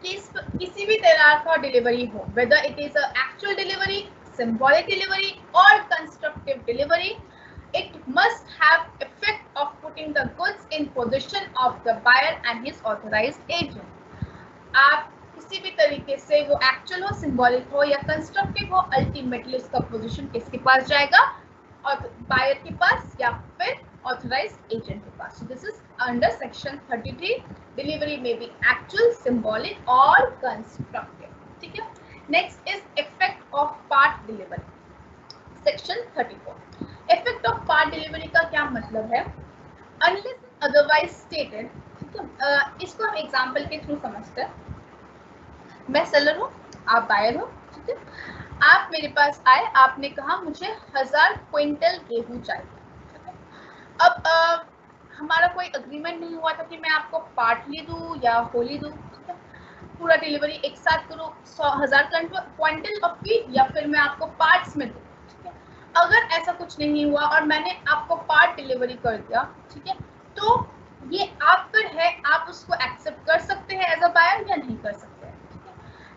B: किसी भी तरह का डिलीवरी हो, whether it is a actual delivery, symbolic delivery or constructive delivery, it must have effect of putting the goods in possession of the buyer and his authorized agent. आप किसी भी तरीके से वो एक्चुअल हो, सिंबॉलिक हो या कंस्ट्रक्टिव हो, अल्टीमेटली उसका पोजीशन किसके पास जाएगा, और बायर के पास या फिर ऑथराइज्ड एजेंट के पास। So this is under section 33, delivery may be actual, symbolic और कंस्ट्रक्टिव, ठीक है। Next is effect of part delivery, section 34। Effect of part delivery का क्या मतलब है, अनलेस अदरवाइज स्टेटेड, ठीक है। इसको हम एग्जांपल के थ्रू समझते हैं। मैं सेलर हूँ, आप बायर हो, ठीक है। आप मेरे पास आए, आपने कहा मुझे 1000 क्विंटल गेहूं चाहिए, ठीक है। अब हमारा कोई अग्रीमेंट नहीं हुआ था कि मैं आपको पार्टली दूं या होली दूं, ठीक है। पूरा डिलीवरी एक साथ करूँ 1000 क्विंटल ऑफ फीड, या फिर मैं आपको पार्ट्स में दूं, ठीक है। अगर ऐसा कुछ नहीं हुआ और मैंने आपको पार्ट डिलीवरी कर दिया, ठीक है, तो ये आप पर है, आप उसको एक्सेप्ट कर सकते हैं एज अ बायर या नहीं कर सकते हैं।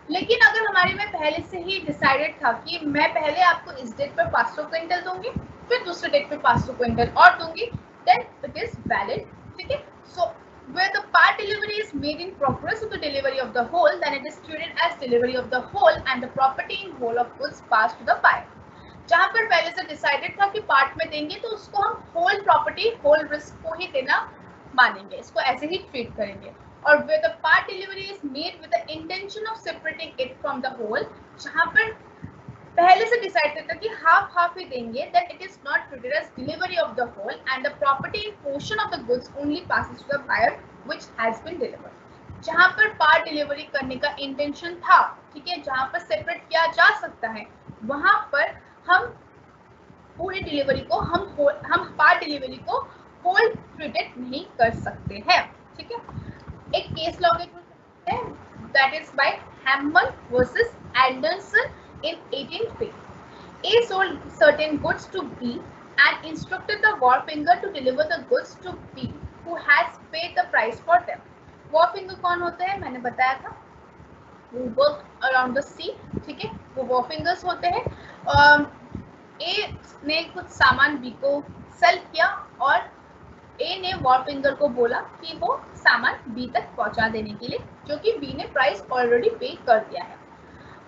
B: लेकिन अगर हमारे में पहले से ही डिसाइडेड था कि मैं पहले आपको इस डेट पर 500 क्विंटल दूंगी, फिर दूसरे डेट पे 500 क्विंटल और दूंगी, देन इट इज वैलिड। ठीक है, सो where the part delivery is made in progress of the delivery of the whole, then it is treated as delivery of the whole and the property in whole of goods passed to the buyer। जहां पर पहले से डिसाइडेड था कि पार्ट में देंगे तो उसको हम होल प्रॉपर्टी होल रिस्क को ही देना मानेंगे, इसको ऐसे ही ट्रीट करेंगे। और where the part delivery is made with the intention of separating it from the whole, जहां पर पहले से डिसाइड था कि हाफ हाफ ही देंगे, that it is not treated as delivery of the whole and the property in portion of the goods only passes to the buyer which has been delivered। जहां पर पार्ट डिलीवरी करने का इंटेंशन था, ठीक है, जहां पर सेपरेट किया जा सकता है, वहां पर हम पूरी डिलीवरी को हम पार्ट डिलीवरी को होल ट्रीटेड नहीं कर सकते हैं। ठीक है, एक केस लॉ है, that is by Hammond versus Anderson in 1850। A sold certain goods to B and instructed the wharfinger to deliver the goods to B who has paid the price for them। wharfinger कौन होते हैं, मैंने बताया था, वो वर्क अराउंड द सी। ठीक है, वो wharfingers होते हैं। ए ने कुछ सामान बी को सेल किया और ए ने wharfinger को बोला कि वो सामान बी तक पहुंचा देने के लिए, जो कि बी ने प्राइस ऑलरेडी पे कर दिया है।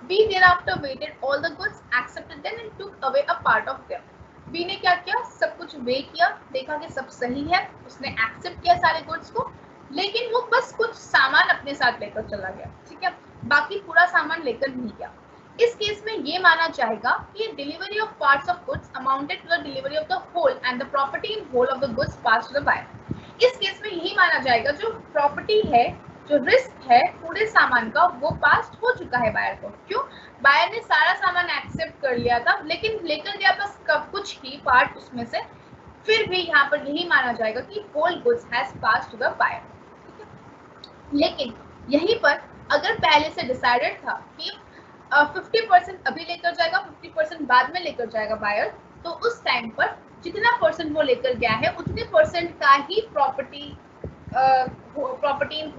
B: B thereafter weighted all the goods, accepted them and took away a part of them। B ने क्या किया, सब कुछ वे किया, देखा कि सब सही है, उसने एक्सेप्ट किया सारे गुड्स को, लेकिन वो बस कुछ सामान अपने साथ लेकर चला गया। ठीक है, बाकी पूरा सामान लेकर नहीं गया। इस केस में ये माना जाएगा कि delivery of parts of goods amounted to the delivery of the whole and the property in whole of the goods pass to the buyer. इस केस में यही माना जाएगा जो प्रॉपर्टी है, जो रिस्क है पूरे सामान का, वो पास हो चुका है बायर को। क्यों, बायर ने सारा सामान एक्सेप्ट कर लिया था, लेकिन लेकर गया बस कुछ ही पार्ट उसमें से, फिर भी यहाँ पर यही माना जाएगा कि whole goods has pass to the buyer. लेकिन यहीं पर अगर पहले से डिसाइडेड था कि 50% अभी लेकर जाएगा, 50% बाद में लेकर जाएगा बायर, तो उस टाइम पर जितना परसेंट वो लेकर गया है उतने परसेंट का ही property property in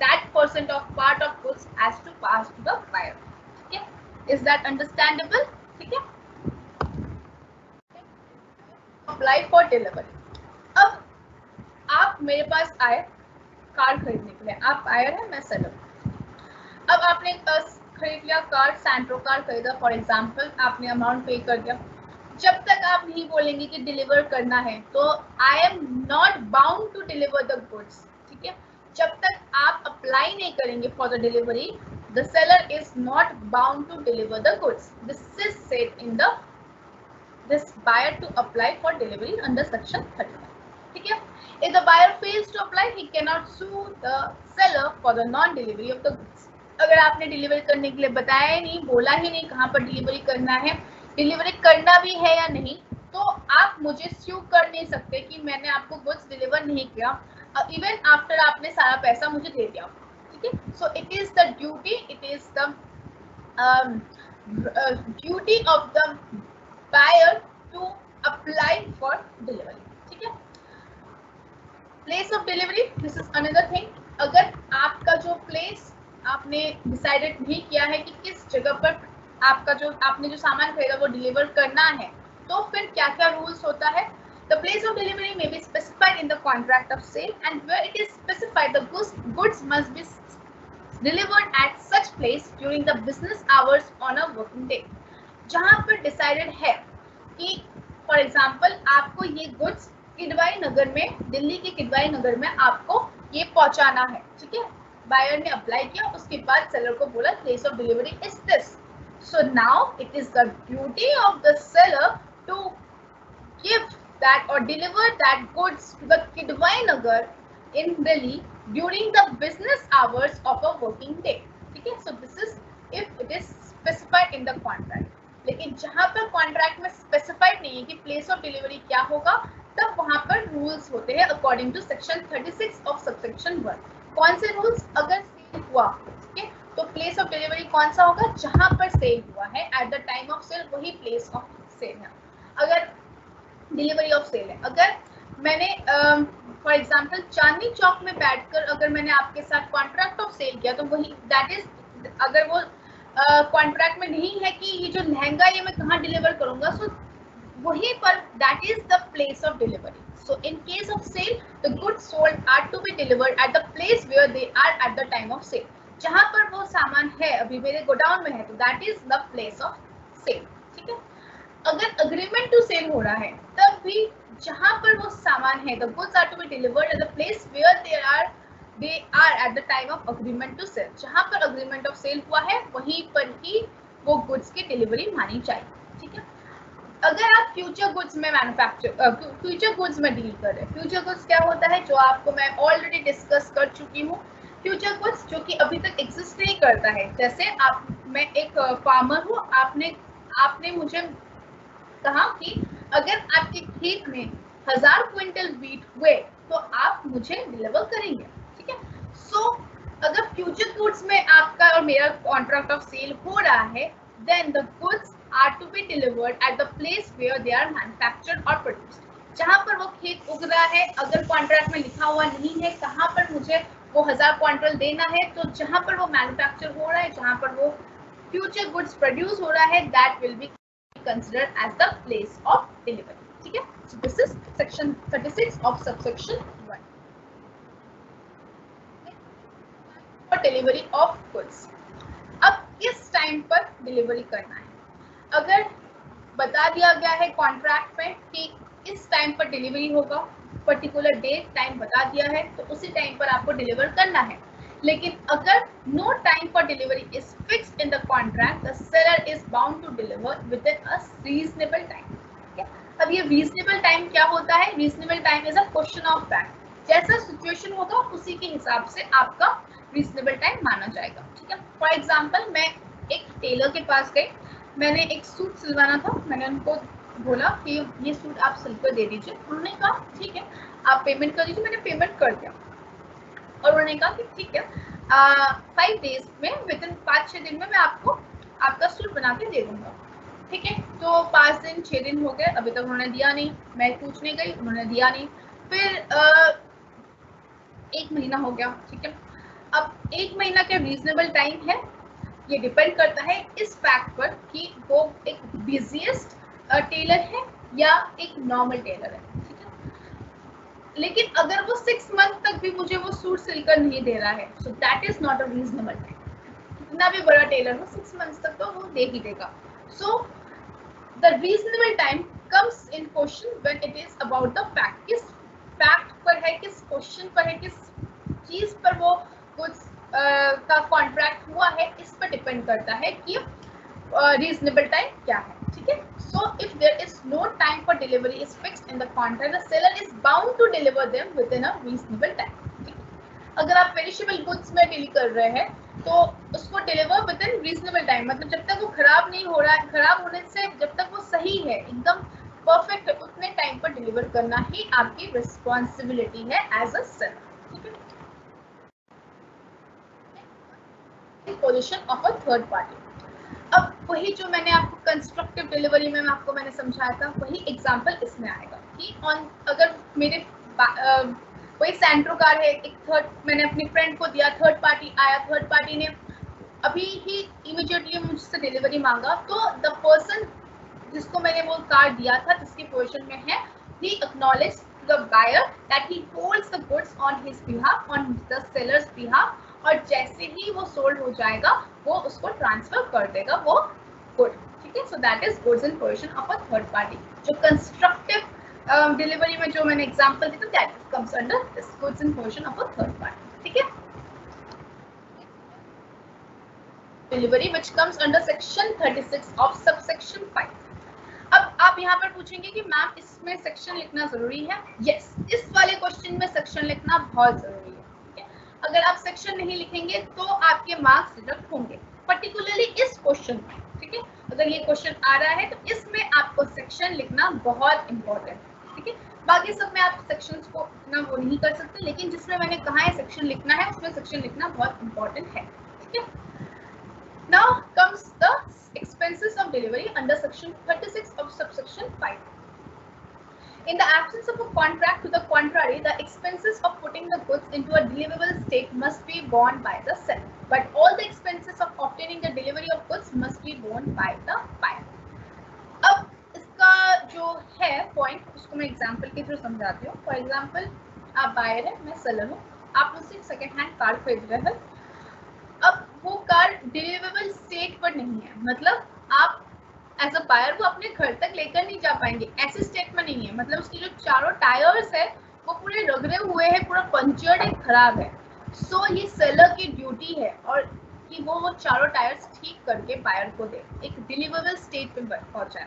B: that percent of part of goods has to pass to the buyer। ठीक है, is that understandable? ठीक है, apply for delivery। अब आप मेरे पास आए कार खरीदने के लिए, आप बायर हैं, मैं सेलर। अब आपने खरीद लिया कार, सैंट्रो कार खरीदा फॉर एग्जांपल, आपने अमाउंट पे कर दिया। जब तक आप नहीं बोलेंगे कि डिलीवर करना है, तो I am not bound to deliver the goods. ठीक है, जब तक आप अप्लाई नहीं करेंगे for the delivery, the seller is not bound to deliver the goods. This is said in the this buyer to apply for delivery under section 39। ठीक है, if the buyer fails to apply, he cannot sue the seller for the non delivery of the goods। अगर आपने डिलीवरी करने के लिए बताया ही नहीं, बोला ही नहीं कहाँ पर डिलीवरी करना है, डिलीवरी करना भी है या नहीं, तो आप मुझे स्यू कर नहीं सकते कि मैंने आपको गुड्स डिलीवर नहीं किया, इवन आफ्टर आपने सारा पैसा मुझे दे दिया। ठीक है, so it is the duty, it is the duty of the buyer to apply for delivery. ठीक है, place of delivery, this is another thing. अगर आपका जो प्लेस आपने डिसाइडेड नहीं किया है कि किस जगह पर आपका जो आपने जो सामान खरीदा वो डिलीवर करना है, तो फिर क्या क्या रूल्स होता है। The place of delivery may be specified in the contract of sale and where it is specified the goods must be delivered at such place during the business hours on a working day. जहां पर डिसाइडेड है कि फॉर एग्जांपल आपको ये गुड्स किडवाई नगर में, दिल्ली के किडवाई नगर में आपको ये पहुंचाना है। ठीक है, बायर ने अप्लाई किया, उसके बाद सेलर को बोला place of delivery is this. So now it is the duty of the seller to give that or deliver that goods to the Kidwai Nagar in Delhi during the business hours of a working day। ठीक है, so this is if it is specified in the contract। लेकिन जहां पर कॉन्ट्रैक्ट में स्पेसिफाइड नहीं है कि प्लेस ऑफ डिलीवरी क्या होगा, तब वहां पर रूल्स होते हैं according to section 36 of subsection 1। कौन से रूल्स, अगर सेल हुआ, ठीक है, तो प्लेस ऑफ डिलीवरी कौन सा होगा, जहां पर सेल हुआ है at the time of sale, वही प्लेस ऑफ सेल है। अगर डिलीवरी ऑफ सेल है, अगर मैंने फॉर एग्जांपल चांदनी चौक में बैठकर अगर मैंने आपके साथ कॉन्ट्रैक्ट ऑफ सेल किया, तो वही दैट इज, अगर वो कॉन्ट्रैक्ट में नहीं है कि ये जो लहंगा ये मैं कहाँ डिलीवर करूंगा, सो वहीं पर that is the place of delivery. So in case of sale, the goods sold are to be delivered at the place where they are at the time of sale. जहां पर वो सामान है अभी मेरे गोडाउन में है, तो that is the place of sale. ठीक है. अगर agreement to sale हो रहा है तब भी जहां पर वो सामान है, the goods are to be delivered at the place where they are at the time of agreement to sale. जहां पर agreement of sale हुआ है वहीं पर ही वो goods की डिलीवरी मानी जाएगी. ठीक है. अगर आप फ्यूचर गुड्स में फ्यूचर गुड्स में डील कर रहे हैं, फ्यूचर गुड्स क्या होता है जो आपको मैं ऑलरेडी डिस्कस कर चुकी हूँ. फ्यूचर गुड्स जो कि अभी तक एग्जिस्ट नहीं करता है, जैसे मैं एक फार्मर हूँ, आपने मुझे कहा कि अगर आपके खेत में 1000 क्विंटल व्हीट हुए तो आप मुझे डिलीवर करेंगे. ठीक है. सो अगर फ्यूचर गुड्स में आपका और मेरा कॉन्ट्रैक्ट ऑफ सेल हो रहा है, then the goods are to be delivered at the place where they are manufactured or produced. जहाँ पर वो खेत उग रहा है, अगर कॉन्ट्रैक्ट में लिखा हुआ नहीं है कहाँ पर मुझे वो 1000 क्विंटल देना है, तो जहाँ पर वो मैन्युफैक्चर हो रहा है, जहाँ पर वो फ्यूचर गुड्स प्रोड्यूस हो रहा है, that will be considered as the place of delivery. ठीक है. So this is section 36 of subsection 1 for delivery of goods. अब किस टाइम पर डिलीवरी करना है? अगर बता दिया गया है कॉन्ट्रैक्ट में कि इस टाइम पर डिलीवरी होगा, पर्टिकुलर डेट टाइम बता दिया है, तो उसी टाइम पर आपको डिलीवर करना है. लेकिन अगर no time for delivery is fixed in the contract, the seller is bound to deliver within a reasonable time. अब ये रीजनेबल टाइम क्या होता है? Reasonable time is a question of fact. जैसा सिचुएशन होगा उसी के हिसाब से आपका रीजनेबल टाइम माना जाएगा. ठीक है. फॉर एग्जाम्पल, मैं एक टेलर के पास गई, मैंने एक सूट सिलवाना था, मैंने उनको बोला कि ये सूट आप सिलकर दे दीजिए. उन्होंने कहा ठीक है, आप पेमेंट कर दीजिए. मैंने पेमेंट कर दिया और उन्होंने कहा कि ठीक है, 5 डेज में, विद इन 5-6 दिन में मैं आपको आपका सूट बना के दे दूंगा. ठीक है. तो 5 दिन 6 दिन हो गए, अभी तक उन्होंने दिया नहीं. मैं पूछने गई, उन्होंने दिया नहीं. फिर 1 महीना हो गया. ठीक है. अब 1 महीना क्या रीजनेबल टाइम है? ये डिपेंड करता है इस फैक्ट पर कि वो एक बिजिएस्ट टेलर है या एक नॉर्मल टेलर है. ठीक है. लेकिन अगर वो 6 मंथ तक भी मुझे वो सूट सिलकर नहीं दे रहा है, so that is not a reasonable time. कितना भी बड़ा टेलर हो, 6 मंथ तक तो वो दे ही देगा. So the reasonable time comes in question when it is about the fact. किस फैक्ट पर है, किस क्वेश्चन पर है, किस चीज पर वो कुछ का कॉन्ट्रैक्ट हुआ है, इस पर डिपेंड करता है कि रीजनेबल टाइम क्या है. ठीक है. So if there is no time for delivery is fixed in the contract, the seller is bound to deliver them within a reasonable time. ठीक है. अगर आप पेरिशेबल गुड्स में डील कर रहे हैं तो उसको deliver with in reasonable time, मतलब जब तक वो खराब नहीं हो रहा है, खराब होने से जब तक वो सही है, एकदम परफेक्ट, उतने टाइम पर डिलीवर करना ही आपकी रिस्पॉन्सिबिलिटी है एज अ सेलर. ठीक है. Position of a third party. अब वही जो मैंने आपको कंस्ट्रक्टिव डिलीवरी में मैंने समझाया था, वही एग्जांपल इसमें आएगा कि अगर मेरे कोई सेंट्रो कार है, एक थर्ड, मैंने अपनी फ्रेंड को दिया, थर्ड पार्टी आया, थर्ड पार्टी ने अभी ही इमीडिएटली मुझसे डिलीवरी मांगा, तो द पर्सन जिसको मैंने वो कार दिया था, जिसकी पोजीशन में है, he acknowledged the buyer that he holds the goods on his behalf, on the seller's behalf, और जैसे ही वो सोल्ड हो जाएगा वो उसको ट्रांसफर कर देगा वो गुड. ठीक है. So that is goods in possession of a third party. जो कंस्ट्रक्टिव डिलीवरी में जो मैंने एग्जांपल दिया, that comes under this goods in possession of a third party. ठीक है. Delivery which comes under section 36 of subsection 5. अब आप यहाँ पर पूछेंगे कि मैम इसमें सेक्शन लिखना जरूरी है? यस, इस वाले क्वेश्चन में सेक्शन लिखना बहुत जरूरी है. अगर आप सेक्शन नहीं लिखेंगे तो आपके मार्क्स डिडक्ट होंगे, पर्टिकुलरली इस क्वेश्चन में. ठीक है. अगर ये क्वेश्चन आ रहा है तो इसमें आपको सेक्शन लिखना बहुत इंपॉर्टेंट है. ठीक है. बाकी सब में आप सेक्शंस को इतना वो नहीं कर सकते, लेकिन जिसमें मैंने कहा है सेक्शन लिखना है, उसमें सेक्शन लिखना बहुत इंपॉर्टेंट है. ठीक है. Now comes the expenses of delivery under section 36 of subsection 5. In the absence of a contract to the contrary, the expenses of putting the goods into a deliverable state must be borne by the seller. But all the expenses of obtaining the delivery of goods must be borne by the buyer. अब इसका जो है पॉइंट उसको मैं एग्जांपल के थ्रू समझाती हूँ. फॉर एग्जांपल आप बायर है, मैं सेलर हूँ, आप मुझसे सेकेंड हैंड कार खरीद रहे हैं. अब वो कार डिलीवरेबल स्टेट पर नहीं है, मतलब आप एज अ बायर को अपने घर तक लेकर नहीं जा पाएंगे, ऐसे स्टेट में नहीं है. मतलब उसकी जो चारों टायर्स है वो पूरे रगड़े हुए हैं, पूरा पंचर्ड है, खराब है. सो ये सेलर की ड्यूटी है और कि वो चारों टायर्स ठीक करके बायर को दे, एक डिलीवरेबल स्टेट पे पहुंचाए.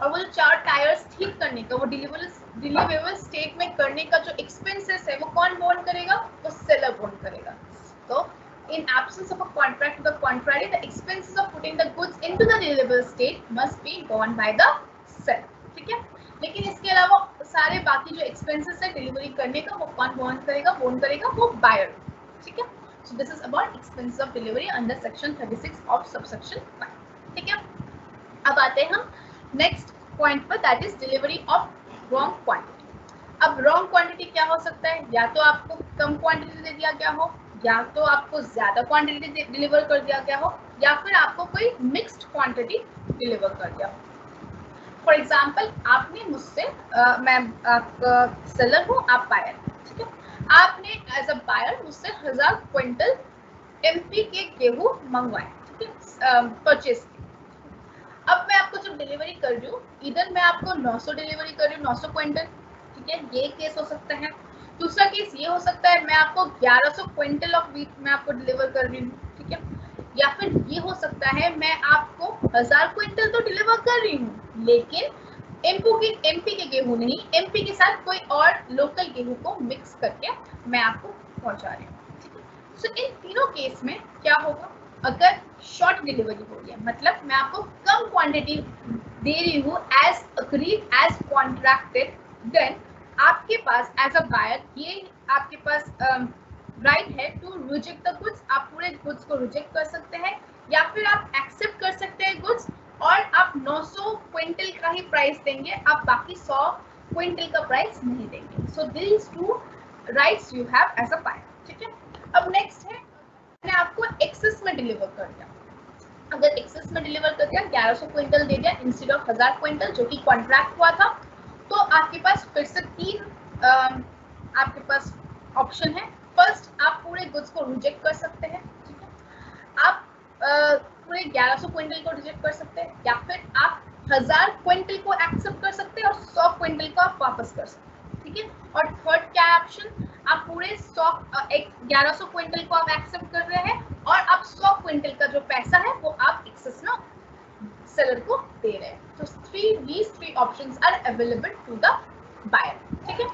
B: और वो जो 4 टायर्स ठीक करने का, वो डिलीवरेबल स्टेट में करने का जो एक्सपेंसेस है वो कौन बोर्न करेगा? वो सेलर बोर्न करेगा. तो in absence of a contract to the contrary, the expenses of putting the goods into the deliverable state must be borne by the seller. ठीक है. लेकिन इसके अलावा सारे बाकी जो एक्सपेंसेस है डिलीवरी करने का वो कौन बोर्न करेगा? वो बायर. ठीक है. So this is about expenses of delivery under section 36 of subsection 5. ठीक है. अब आते हैं हम नेक्स्ट पॉइंट पर, that is delivery of wrong quantity. अब रॉन्ग क्वांटिटी क्या हो सकता है? या तो आपको कम क्वांटिटी दे दिया गया हो, या तो आपको ज्यादा क्वांटिटी डिलीवर कर दिया गया हो, या फिर आपको कोई मिक्स्ड क्वांटिटी डिलीवर कर दिया हो. फॉर एग्जांपल आपने मुझसे मैं आपका सेलर हूँ, आप बायर. ठीक है. आपने एज अ बायर मुझसे 1000 क्विंटल एमपी के गेहूं मंगवाए. ठीक है, परचेज. अब मैं आपको जब डिलीवरी कर रही हूँ, इधर मैं आपको 900 डिलीवरी कर रही हूँ, 900 क्विंटल. ठीक है, ये केस हो सकता है. दूसरा केस ये हो सकता है मैं आपको 1100 क्विंटल ऑफ व्हीट में आपको डिलीवर कर रही हूँ. ठीक है. या फिर ये हो सकता है मैं आपको 1000 क्विंटल तो डिलीवर कर रही हूँ, लेकिन एमपी के गेहूं नहीं, एमपी के साथ कोई और लोकल गेहूं को मिक्स करके मैं आपको पहुंचा रही हूँ. ठीक है. सो इन तीनों केस में क्या होगा? अगर शॉर्ट डिलीवरी हो रही है, मतलब मैं आपको कम क्वांटिटी दे रही हूँ as agreed, as contracted, then आपके पास एज अ बायर ये आपके पास राइट है टू रिजेक्ट द गुड्स. आप पूरे गुड्स को रिजेक्ट कर सकते हैं, या फिर आप एक्सेप्ट कर सकते हैं गुड्स और आप 900 क्विंटल का ही प्राइस देंगे, आप बाकी 100 क्विंटल का प्राइस नहीं देंगे. So these two rights you have as a buyer. ठीक है. अब नेक्स्ट है, मैंने आपको एक्सेस में डिलीवर कर दिया. अगर एक्सेस में डिलीवर कर दिया, 1100 क्विंटल दे दिया इंस्टेड ऑफ 1000 क्विंटल जो कि कॉन्ट्रैक्ट हुआ था, तो आपके पास फिर से 3 आपके पास ऑप्शन है. फर्स्ट, आप पूरे गुड्स को रिजेक्ट कर सकते हैं. ठीक है. आप पूरे 1100 क्विंटल को रिजेक्ट कर सकते हैं, या फिर आप 1000 क्विंटल को एक्सेप्ट कर सकते हैं और 100 क्विंटल को आप वापस कर सकते हैं. ठीक है. और थर्ड क्या है ऑप्शन? आप पूरे 1100 क्विंटल को आप एक्सेप्ट कर रहे हैं और आप 100 क्विंटल का जो पैसा है वो आप एक्सेस में सेलर को दे रहे हैं. तो these three options are available to the buyer. ठीक है.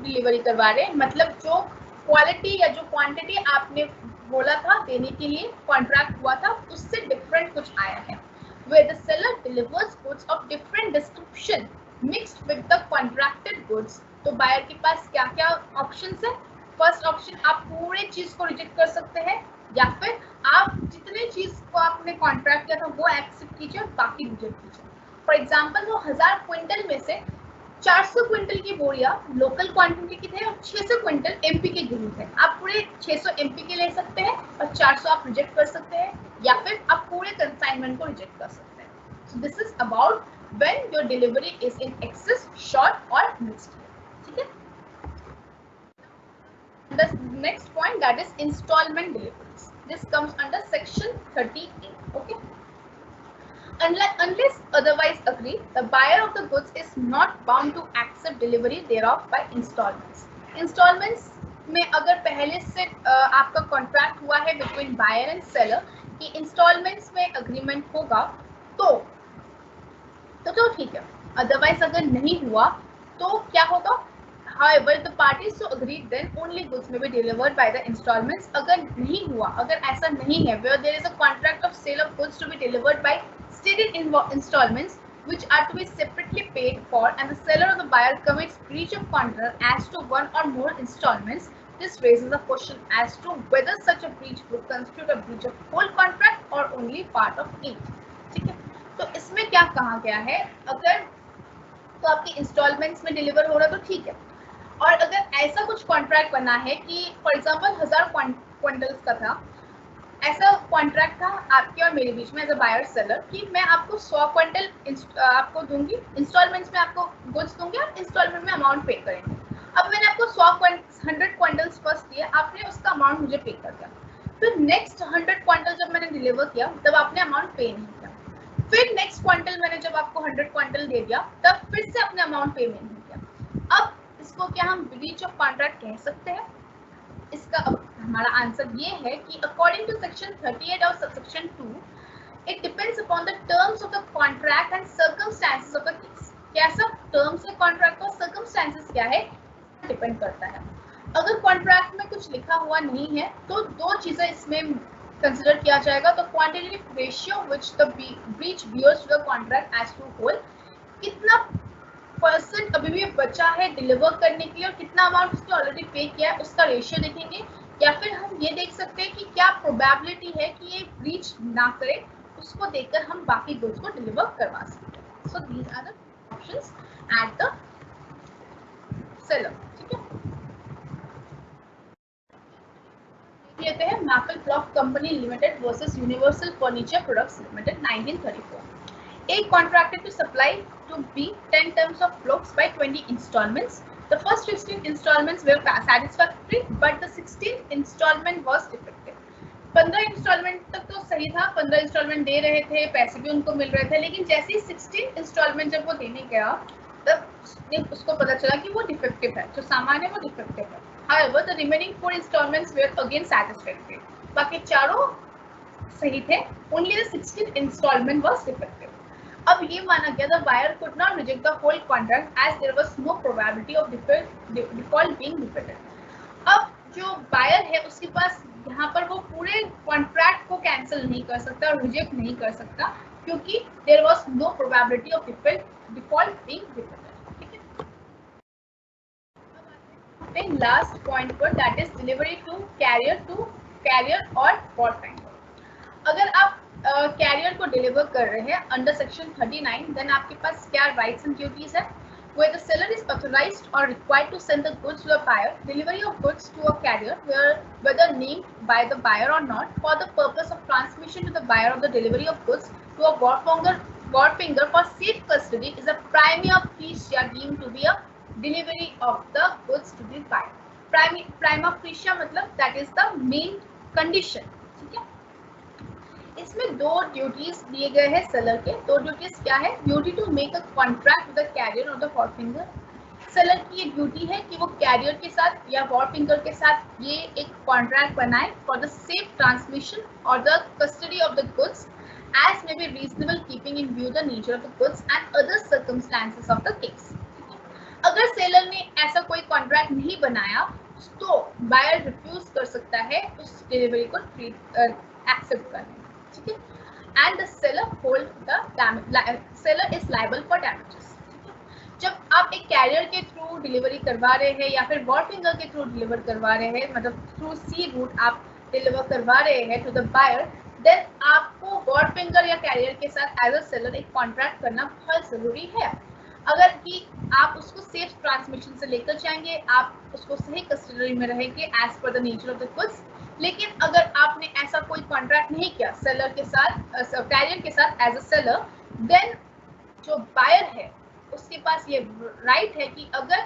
B: डिलीवरी करवा रहे हैं, मतलब जो क्वालिटी या जो क्वांटिटी आपने बोला था देने के लिए, कॉन्ट्रैक्ट हुआ था, उससे डिफरेंट कुछ आया है. Where the seller delivers goods of different description mixed with the contracted goods. तो बायर के पास क्या क्या ऑप्शंस है? फर्स्ट ऑप्शन, आप पूरे चीज को रिजेक्ट कर सकते हैं, या फिर आप जितने चीज को आपने कॉन्ट्रैक्ट किया था वो एक्सेप्ट कीजिए और बाकी रिजेक्ट कीजिए. फॉर एग्जांपल वो 1000 क्विंटल में से 400 क्विंटल की बोरिया लोकल क्वांटिटी की थे और 600 क्विंटल एमपी के गेहूं थे. आप पूरे 600 एमपी के ले सकते हैं और 400 आप रिजेक्ट कर सकते हैं, या फिर आप पूरे कंसाइनमेंट को रिजेक्ट कर सकते हैं. सो this is about when your delivery is in excess, short और मिक्स्ड. ठीक है. The next point, that is installment deliveries. This comes under section 38. Okay. Unless otherwise agreed, the buyer of the goods is not bound to accept delivery thereof by installments. Installments में अगर पहले से आपका कॉन्ट्रैक्ट हुआ है बिटवीन बायर एंड सेलर कि इंस्टॉलमेंट्स में अग्रीमेंट होगा तो ठीक है. अदरवाइज अगर नहीं हुआ तो क्या होगा? However, the parties so agreed, then only goods may be delivered by the installments. अगर नहीं हुआ, अगर ऐसा नहीं है, where there is a contract of sale of goods to be delivered by stated installments, which are to be separately paid for, and the seller or the buyer commits breach of contract as to one or more installments, this raises a question as to whether such a breach would constitute a breach of whole contract or only part of it. ठीक है. तो इसमें क्या कहा गया है? अगर तो आपके इंस्टॉलमेंट्स में डिलीवर हो रहा तो ठीक है, और अगर ऐसा कुछ कॉन्ट्रैक्ट बना है कि फॉर एग्जांपल 1000 क्विंटल्स का था ऐसा कॉन्ट्रैक्ट था आपके और मेरे बीच में एज अ बायर सेलर कि मैं आपको 100 क्विंटल आपको दूंगी, इंस्टॉलमेंट्स में आपको गुड्स दूंगी, आप इंस्टॉलमेंट में अमाउंट पे करेंगे। अब मैंने आपको 100 क्विंटल्स फर्स्ट दिए, आपने उसका अमाउंट मुझे पे कर दिया। फिर नेक्स्ट 100 क्विंटल जब मैंने डिलीवर किया तब आपने अमाउंट पे नहीं किया। फिर नेक्स्ट क्विंटल मैंने जब आपको 100 क्विंटल दे दिया तब फिर से आपने अमाउंट पेमेंट नहीं किया। अब इसको क्या हम ब्रीच ऑफ कॉन्ट्रैक्ट कह सकते हैं? इसका हमारा आंसर ये है कि अकॉर्डिंग टू सेक्शन 38 और subsection 2 it depends upon the terms of the contract and circumstances of the case. कैसा टर्म्स है कॉन्ट्रैक्ट और सर्कमस्टेंसेस क्या है डिपेंड करता है। अगर कॉन्ट्रैक्ट में कुछ लिखा हुआ नहीं है तो दो चीजें इसमें कंसिडर किया जाएगा। तो quantitative ratio which the breach bears to the contract as to whole, कितना परसेंट अभी भी बचा है डिलीवर करने के लिए और कितना अमाउंट उसने ऑलरेडी पे किया है उसका रेशियो देखेंगे। या फिर हम ये देख सकते हैं कि क्या प्रोबेबिलिटी है कि ये ब्रीच ना करे, उसको देखकर हम बाकी गुड्स को डिलीवर करवा सकते हैं। So these are the options at the seller. ठीक है, लेते हैं Maple Flock Company Limited versus Universal Furniture Products Limited 1934। A contracted to supply to B 10 terms of blocks by 20 installments. The first 16 installments were satisfactory, but the 16th installment was defective. 15 instalment तक तो सही था, 15 इंस्टॉलमेंट दे रहे थे, पैसे भी उनको मिल रहे थे, लेकिन जैसे ही 16 इंस्टॉलमेंट जब वो देने गया तब उसको पता चला कि वो डिफेक्टिव है, जो सामान है वो डिफेक्टिव है। However, the remaining 4 installments were again satisfactory. बाकी चारों सही थे, only the 16th installment was defective. अब ये माना गया the buyer could not reject the whole contract as there was no probability of default being repeated. अब जो बायर है उसके पास यहाँ पर वो पूरे कॉन्ट्रैक्ट को कैंसिल नहीं कर सकता और रिजेक्ट नहीं कर सकता क्योंकि there was no probability of default being repeated. ठीक है, लास्ट पॉइंट पर that is delivery to carrier और पॉट फाइंडर। अगर आप कैरियर को डिलीवर कर रहे हैं अंडर सेक्शन 39 देन आपके पास क्या राइट्स एंड ड्यूटीज है। Where the seller is authorized or required to send the goods to the buyer, delivery of goods to a carrier, whether named by the buyer or not, for the purpose of transmission to the buyer of the delivery of goods to a wharfinger for safe custody is a prima facie deemed to be a delivery of the goods to the buyer. Prima facie मतलब that is the main condition. ठीक है, इसमें दो ड्यूटीज दिए गए हैं सेलर के। दो ड्यूटीज क्या है? Duty to make a contract with the carrier और द वॉरफिंगर। सेलर की ये ड्यूटी है कि वो कैरियर के साथ या वॉरफिंगर के साथ ये एक कॉन्ट्रैक्ट बनाए फॉर द सेफ ट्रांसमिशन और the custody of the goods as may be reasonable keeping in view the nature of the goods and other circumstances of the case. अगर सेलर ने ऐसा कोई कॉन्ट्रैक्ट नहीं बनाया तो बायर रिफ्यूज कर सकता है उस डिलीवरी को एक्सेप्ट करने। ठीक है, and the seller hold the seller is liable for damages. जब आप एक कैरियर के थ्रू डिलीवरी करवा रहे हैं या फिर वॉरफिंगर के थ्रू डिलीवर करवा रहे हैं, मतलब थ्रू सी रूट आप डिलीवर करवा रहे हैं टू द बायर, देन आपको वॉरफिंगर या कैरियर के साथ एज अ सेलर एक कॉन्ट्रैक्ट करना बहुत जरूरी है। अगर कि आप उसको सेफ ट्रांसमिशन से लेकर जाएंगे, आप उसको सही कस्टडी में रहेंगे as per the nature of the goods. लेकिन अगर आपने ऐसा कोई कॉन्ट्रैक्ट नहीं किया सेलर के साथ, कैरियर के साथ एज अ सेलर, देन जो बायर है उसके पास ये राइट है कि अगर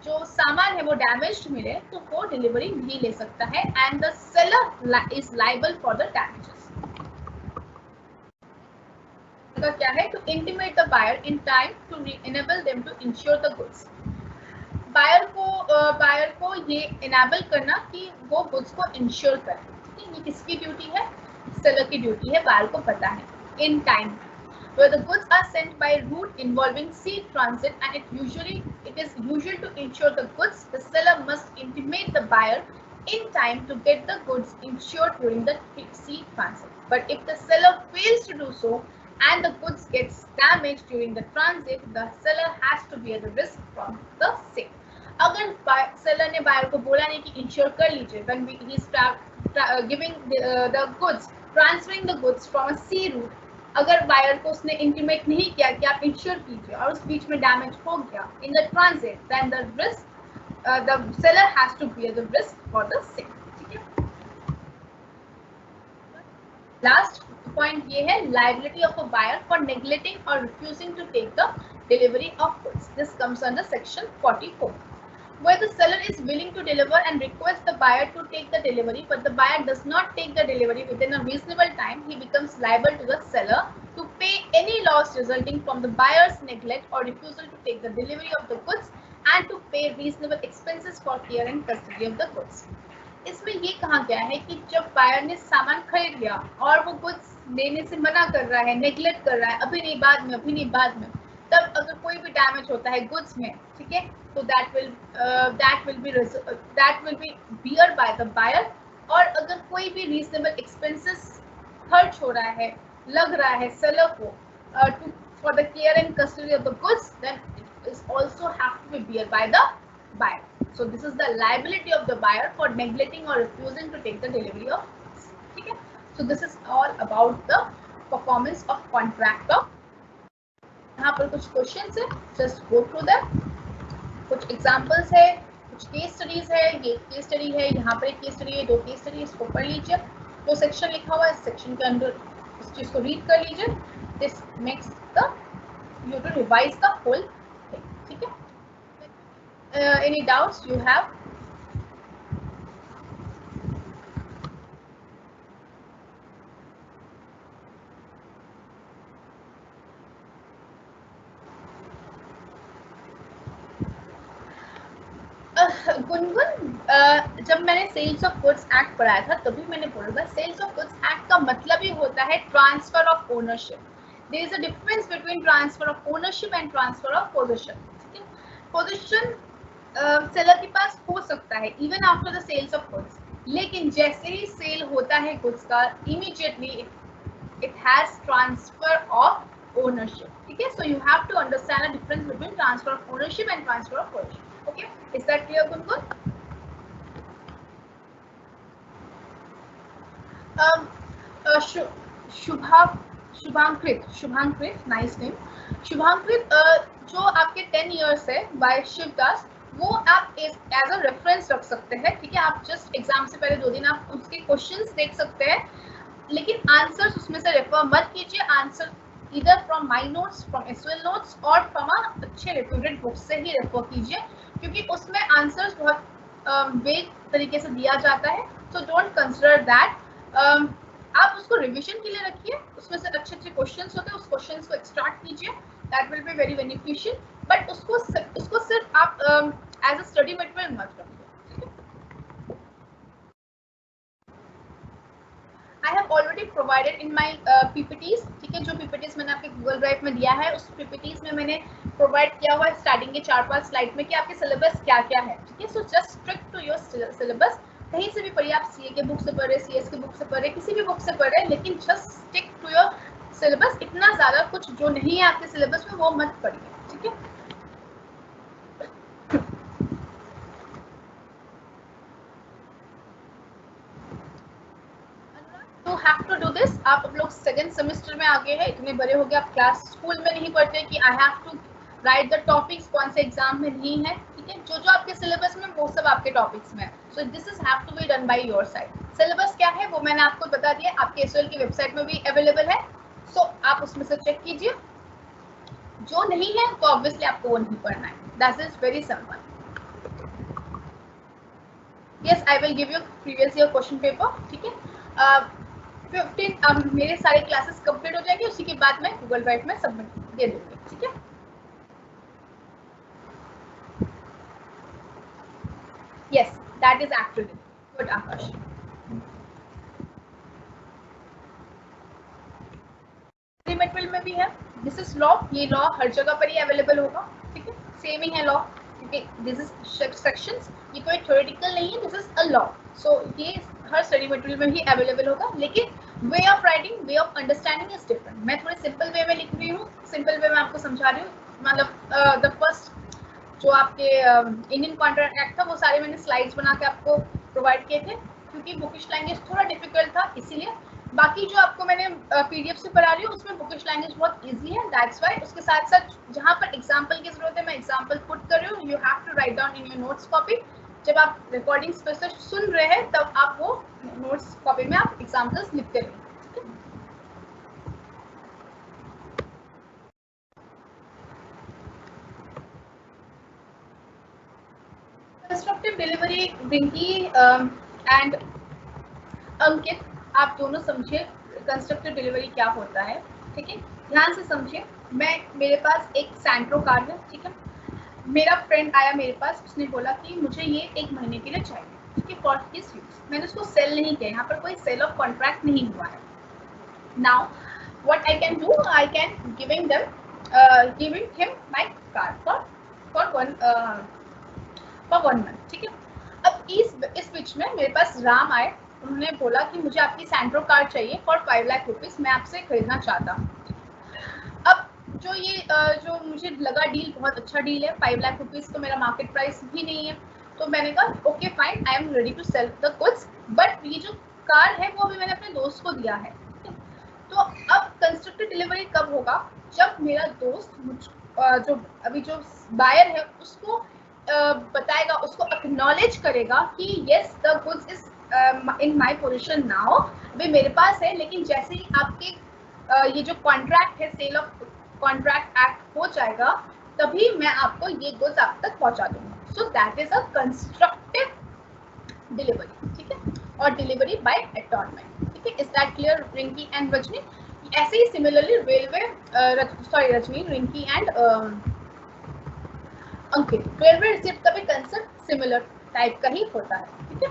B: जो सामान है वो डैमेज्ड मिले तो वो डिलीवरी नहीं ले सकता है and the seller is liable for the damages. क्या है? To intimate the buyer in time to enable them to insure the goods. Buyer को ये इनेबल करना कि वो गुड्स को इंश्योर करे। ठीक है, ये किसकी ड्यूटी है? सेलर की ड्यूटी है, बायर को पता है। In time, where the goods are sent by route involving sea transit and it is usual to insure the goods, the seller must intimate the buyer in time to get the goods insured during the sea transit. But if the seller fails to do so and the goods gets damaged during the transit, the seller has to bear the risk from the same. अगर सेलर ने बायर को बोला नहीं कि इंश्योर कर लीजिए, when he is giving the goods, transferring the goods from a sea route, अगर बायर को उसने इंटीमेट नहीं किया कि आप इंश्योर कीजिए और उस बीच में डैमेज हो गया in the transit, then the risk the seller has to bear the risk for the same. ठीक है, लास्ट पॉइंट ये है liability of a buyer for neglecting or refusing to take the delivery of goods. This comes under section 44. Where the seller is willing to deliver and requests the buyer to take the delivery, but the buyer does not take the delivery within a reasonable time, he becomes liable to the seller to pay any loss resulting from the buyer's neglect or refusal to take the delivery of the goods and to pay reasonable expenses for care and custody of the goods. इसमें ये कहा गया है कि जब बायर ने सामान खरीद लिया और वो गुड्स देने से मना कर रहा है, नेग्लेक्ट कर रहा है, अभी नहीं बाद में, अभी नहीं बाद में, तब अगर कोई भी डैमेज होता है गुड्स में, ठीक है, तो that will be bear by the buyer. और अगर कोई भी रीजनेबल एक्सपेंसेस खर्च हो रहा है, लग रहा है सेलर को for the care and custody of the goods, then it is also have to be bear by the buyer. So this is the liability of the buyer for neglecting or refusing to take the delivery of goods. Okay? So this is all about the performance of contractor. यहाँ पर कुछ questions है, just go through them. कुछ examples है, कुछ case studies है, ये case study है, यहाँ पर एक case study है, 2 case study, इसको पढ़ लीजिए। तो section लिखा हुआ है, section के अंदर इस चीज को read कर लीजिए। This makes the you to revise the whole thing. ठीक है? Any doubts you have? Gungun, जब मैंने सेल्स ऑफ गुड्स एक्ट पढ़ाया था तभी मैंने बोला था सेल्स ऑफ गुड्स एक्ट का मतलब ही होता है transfer of ownership. There is a difference between transfer of ownership and transfer of possession. Possession seller के पास हो सकता है even after the sales of goods, लेकिन जैसे ही सेल होता है गुड्स का, immediately it has transfer of ownership. ठीक है, so you have to understand the difference between transfer of ownership and transfer of possession. Okay, is that clear Gungun? Shubhankrit, nice name. शुभांकृत, जो आपके 10 इयर्स है बाय शिवदास, वो आप एज अ रेफरेंस रख सकते हैं। ठीक है, आप जस्ट एग्जाम से पहले 2 दिन आप उसके क्वेश्चंस देख सकते हैं, लेकिन आंसर्स उसमें से रेफर मत कीजिए। आंसर इधर from my notes, from SL notes और फ्रॉम अच्छे रेप्यूटेड बुक्स से ही रेफर कीजिए, क्योंकि उसमें आंसर्स बहुत वेग तरीके से दिया जाता है। So don't consider that. आप उसको रिवीजन के लिए रखिए, उसमें से अच्छे अच्छे क्वेश्चंस होते हैं, उस क्वेश्चंस को एक्सट्रैक्ट कीजिए, that will be very beneficial. But उसको सिर्फ आप एज अ स्टडी मटेरियल मत रखिए। I have already provided in my PPTs. ठीक है, जो पीपीटीज मैंने आपके गूगल ड्राइव में दिया है, उस पीपीटीज में मैंने प्रोवाइड किया हुआ है स्टार्टिंग के 4-5 स्लाइड में कि आपके सिलेबस क्या क्या है। ठीक है, so just stick to your syllabus. कहीं से भी पढ़िए, आप सीए के बुक से पढ़ रहे, सीएस के बुक से पढ़ रहे, किसी भी बुक से पढ़ रहे, लेकिन just stick to your syllabus. इतना ज्यादा कुछ जो नहीं है आपके सिलेबस में वो मत पढ़िए। ठीक है, तो हैव टू डू दिस। आप लोग सेकंड सेमेस्टर में आगे हैं, इतने बड़े हो गए, आप क्लास स्कूल में नहीं पढ़ते कि I have to write the topics, कौन से एग्जाम में नहीं है। ठीक है, जो जो आपके सिलेबस में वो सब आपके टॉपिक्स में है। So this is have to be done by your side. Syllabus क्या है वो मैंने आपको बता दिया, आपके एसएल की वेबसाइट में भी अवेलेबल है। सो आप उसमें से चेक कीजिए, जो नहीं है तो ऑब्वियसली आपको वो नहीं पढ़ना है। That is very simple. Yes, I will give you previous year question paper. ठीक है, 15 मेरे सारे क्लासेस कंप्लीट हो जाएंगे, उसी के बाद मैं गूगल ड्राइव में सबमिट दे दूंगी। ठीक है, yes, that is actually good Akash. Material में भी है, दिस इज लॉ। ये लॉ हर जगह पर ही अवेलेबल होगा। ठीक है, सेम ही है लॉ, क्योंकि दिस इज सेक्शंस, ये कोई थ्योरेटिकल नहीं है, दिस इज अ लॉ। सो ये हर स्टडी मटेरियल में ही अवेलेबल होगा, लेकिन way of writing, way of understanding is different. मैं थोड़े सिंपल वे में लिख रही हूँ, सिंपल वे में आपको समझा रही हूँ। मतलब द फर्स्ट जो आपके इंडियन कॉन्ट्रैक्ट एक्ट था, वो सारे मैंने स्लाइड्स बना के आपको प्रोवाइड किए थे, क्योंकि बुकिश लैंग्वेज थोड़ा डिफिकल्ट था इसीलिए। बाकी जो आपको मैंने पीडीएफ से पढ़ा रही हूँ उसमें बुकिश लैंग्वेज बहुत इजी है, दैट्स व्हाई। उसके साथ साथ जहाँ पर एग्जांपल की जरूरत है मैं एग्जांपल पुट कर रही हूँ। You have to write down in your notes copy. जब आप रिकॉर्डिंग्स पे से सुन रहे हैं तब आप वो नोट्स कॉपी में आप एग्जांपल्स लिखते रहिए। कंस्ट्रक्टिव डिलीवरी रिंकी एंड अंकित, आप दोनों समझिए कंस्ट्रक्टिव डिलीवरी क्या होता है, ठीक है, ध्यान से समझिए। मेरे पास एक सैंट्रो कार है, ठीक है, मेरा फ्रेंड आया मेरे पास, उसने बोला कि मुझे ये 1 महीने के लिए चाहिए, ठीक है, फॉर हिज यूज। मैंने उसको सेल नहीं किया, यहाँ पर कोई सेल ऑफ कॉन्ट्रैक्ट नहीं हुआ है। Now what I can do, I can giving him my car for 1 month, ठीक है। अब इस बीच में मेरे पास राम आए, उन्होंने बोला कि मुझे आपकी सैंट्रो कार चाहिए फॉर 5 लाख रुपीज, मैं आपसे खरीदना चाहता हूँ। अब जो जो मुझे लगा डील बहुत अच्छा डील है, 5 लाख रुपीज तो मेरा मार्केट प्राइस भी नहीं है, तो मैंने कहा okay fine, I am ready to sell the goods, but ये जो कार है वो अभी मैंने अपने दोस्त को दिया है। तो अब कंस्ट्रक्टिव डिलीवरी कब होगा, जब मेरा दोस्त जो अभी जो बायर है उसको बताएगा, उसको एक्नॉलेज करेगा कि yes the goods is in my position now, अभी मेरे पास है, लेकिन जैसे ही आपके ये जो कॉन्ट्रैक्ट है, सेल ऑफ कॉन्ट्रैक्ट एक्ट हो जाएगा, तभी मैं आपको ये गुड्स आप तक पहुंचा दूंगा। So that is a constructive delivery, ठीक है, और डिलीवरी बाय अटॉर्नमेंट, ठीक है। Is that clear Rinki and Rajni? ऐसे ही similarly Rajni, Rinki and Ankit, railway receipt का भी कंसेप्ट सिमिलर टाइप का ही होता है, ठीक है।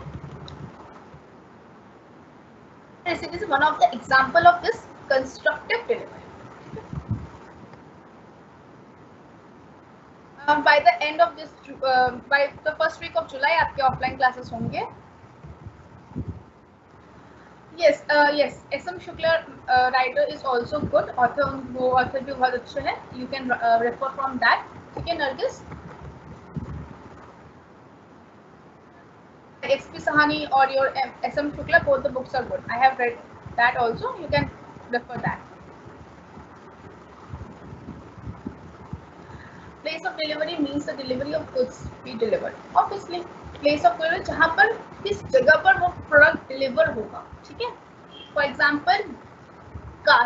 B: This is one of the example of this constructive delivery. By the end of this, by the first week of July, आपके ऑफलाइन क्लासेस होंगे। Yes, yes. SM Shukla writer is also good. Author वो author भी बहुत अच्छे हैं. You can refer from that. ठीक है Nargis? XP Sahani or your SM Shukla, both the books are good. I have read that also. You can refer that. Place of delivery means the delivery of goods be delivered. Obviously, place of delivery जहाँ पर किस जगह पर वो प्रोडक्ट डिलीवर होगा, ठीक है। फॉर एग्जाम्पल कार,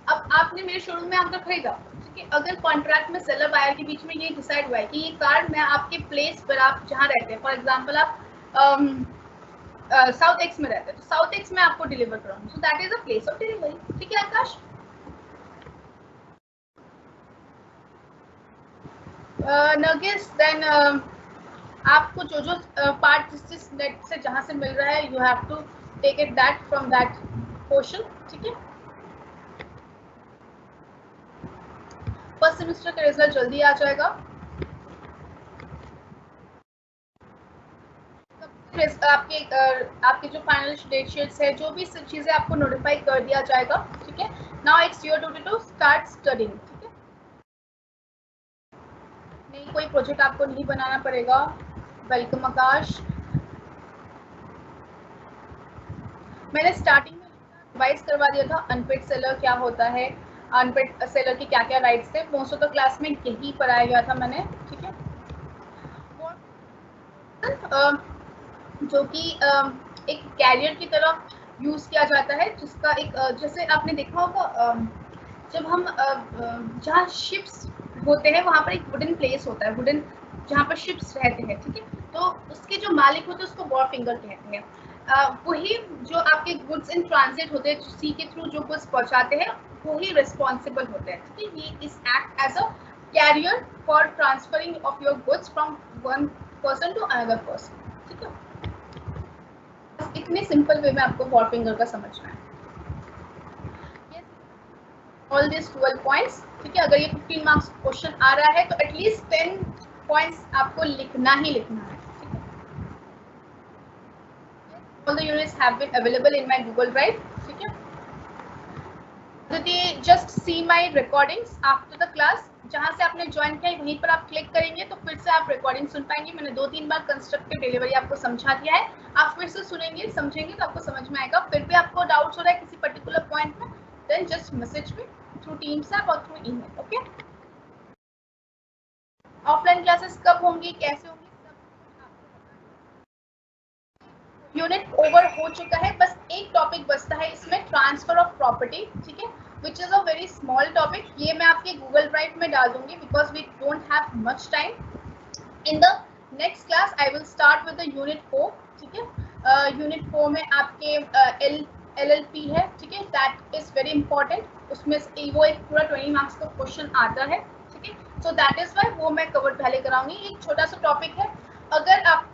B: अब आपने मेरे शोरूम में आकर खरीदा, ठीक है, अगर कॉन्ट्रैक्ट में सेलर बायर के बीच में ये डिसाइड हुआ है कि ये कार मैं आपके प्लेस पर, आप जहाँ रहते हैं, फॉर एग्जाम्पल आप साउथ एक्स में रहते हैं, तो साउथ एक्स में आपको डिलीवर कराऊंगा, सो that is a place of delivery, ठीक है आकाश? नरगिस, देन आपको जो जो पार्ट जिस नेट से जहाँ से मिल रहा है, you have to take it that from that portion, ठीक है। फर्स्ट सेमेस्टर का रिजल्ट जल्दी आ जाएगा, आपके जो फाइनल डेट शीट्स है, जो भी सब चीजें आपको नोटिफाई कर दिया जाएगा, ठीक है। Now it's your duty to start studying, ठीक है। नहीं, कोई प्रोजेक्ट आपको नहीं बनाना पड़ेगा। वेलकम आकाश। मैंने स्टार्टिंग में रिवाइज करवा दिया था अनपेड सेलर क्या होता है, अनपेड सेलर के क्या क्या राइट्स थे, मोस्ट ऑफ द क्लास में यही पढ़ाया गया था मैंने, ठीक है। जो कि एक कैरियर की तरह यूज किया जाता है, जिसका एक जैसे आपने देखा होगा, जब हम जहाँ शिप्स होते हैं वहाँ पर एक वुडन प्लेस होता है, वुडन जहाँ पर शिप्स रहते हैं, ठीक है, तो उसके जो मालिक होते हैं उसको वॉर फिंगर कहते हैं। वही जो आपके गुड्स इन ट्रांजिट होते हैं, सी के थ्रू जो गुड्स पहुँचाते हैं, वही रिस्पॉन्सिबल होते हैं, ठीक है। ये is act as a carrier for transferring of your goods from one person to another person, ठीक है। इतने सिंपल वे में आपको वॉर फिंगर का समझना है। ऑल दिस 12 पॉइंट्स, ठीक है। अगर ये 15 मार्क्स क्वेश्चन आ रहा है तो एटलीस्ट 10 पॉइंट्स आपको लिखना ही लिखना है, ठीक है। All the units have been available in my Google drive, ठीक है। Just see my recordings after the class, जहाँ से आपने ज्वाइन किया है वहीं पर आप क्लिक करेंगे तो फिर से आप रिकॉर्डिंग सुन पाएंगे। मैंने 2-3 बार कंस्ट्रक्टिव डिलीवरी आपको समझा दिया है, आप फिर से सुनेंगे समझेंगे तो आपको समझ में आएगा। फिर भी आपको डाउट्स हो रहा है किसी पर्टिकुलर पॉइंट में, then just message me through Teams app और through email, okay. Offline classes कब होंगी, कैसे होंगी, यूनिट ओवर हो चुका है, बस एक टॉपिक बचता है इसमें, ट्रांसफर ऑफ प्रॉपर्टी, ठीक है, which is a very small topic. ये मैं आपके गूगल ड्राइव में डाल दूंगी because we don't have much time. In the next class I will start with the unit 4, ठीक है। यूनिट 4 में आपके LLP है, ठीक है, दैट इज वेरी इंपॉर्टेंट। उसमें वो एक पूरा 20 मार्क्स का क्वेश्चन आता है, ठीक है। सो दैट इज वाई वो मैं कवर पहले कराऊंगी। एक छोटा सा टॉपिक है, अगर आप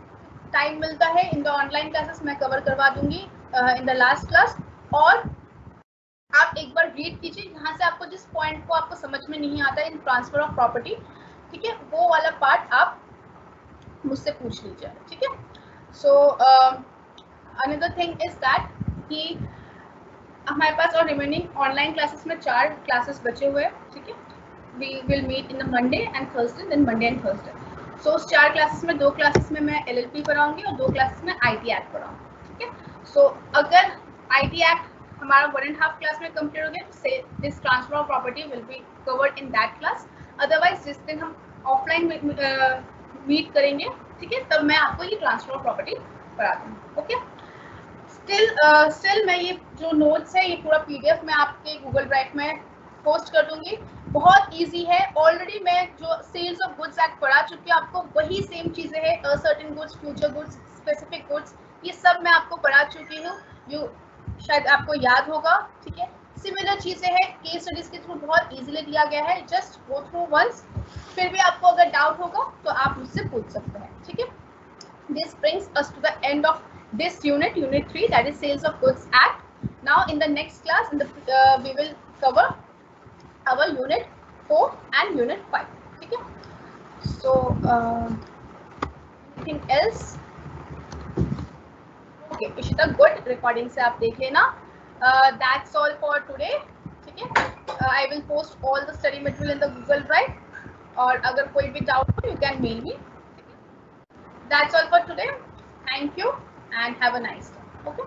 B: टाइम मिलता है इन द ऑनलाइन क्लासेस मैं कवर करवा दूंगी इन द लास्ट क्लास। और आप एक बार रीड कीजिए, यहाँ से आपको जिस पॉइंट को आपको समझ में नहीं आता इन ट्रांसफर ऑफ प्रॉपर्टी, ठीक है, वो वाला पार्ट आप मुझसे पूछ लीजिए, ठीक है। So another thing is that कि हमारे पास और रिमेनिंग ऑनलाइन क्लासेस में 4 क्लासेस बचे हुए हैं, ठीक है। We will meet in the Monday and Thursday, then Monday and Thursday. So उस 4 क्लासेस में 2 क्लासेस में मैं LLP पढ़ाऊंगी और 2 क्लासेस में IT एक्ट पढ़ाऊंगी, ठीक है। सो अगर IT एक्ट हमारा 1.5 क्लास में कंप्लीट हो गया तो this transfer of property will be covered in that class. Otherwise जिस दिन हम ऑफलाइन मीट करेंगे, ठीक है, तब मैं आपको ये ट्रांसफर ऑफ प्रॉपर्टी पढ़ा दूँगी, ओके। स्टिल मैं ये जो नोट्स है ये पूरा PDF मैं आपके गूगल ड्राइव में पोस्ट कर दूंगी। बहुत इजी है, ऑलरेडी मैं जो सेल्स ऑफ गुड्स एक्ट पढ़ा चुकी हूँ आपको, वही सेम चीजें हैं, certain goods, future goods, specific goods, ये सब मैं आपको पढ़ा चुकी हूँ। यू शायद आपको याद होगा, ठीक है। सिमिलर चीजें हैं, केस स्टडीज के थ्रू बहुत इजीली दिया गया है, जस्ट गो थ्रू वंस। फिर भी आपको अगर डाउट होगा तो आप मुझसे पूछ सकते हैं, ठीक है। This brings us to the end of this unit, unit 3, that is sales of goods act. Now in the next class we will cover our unit 4 and unit 5, okay. So anything else? Okay Ishita, good, recording से आप देख लेना। That's all for today, ठीक है। I will post all the study material in the Google Drive, और अगर कोई भी doubt हो you can mail me. That's all for today. Thank you and have a nice day. Okay.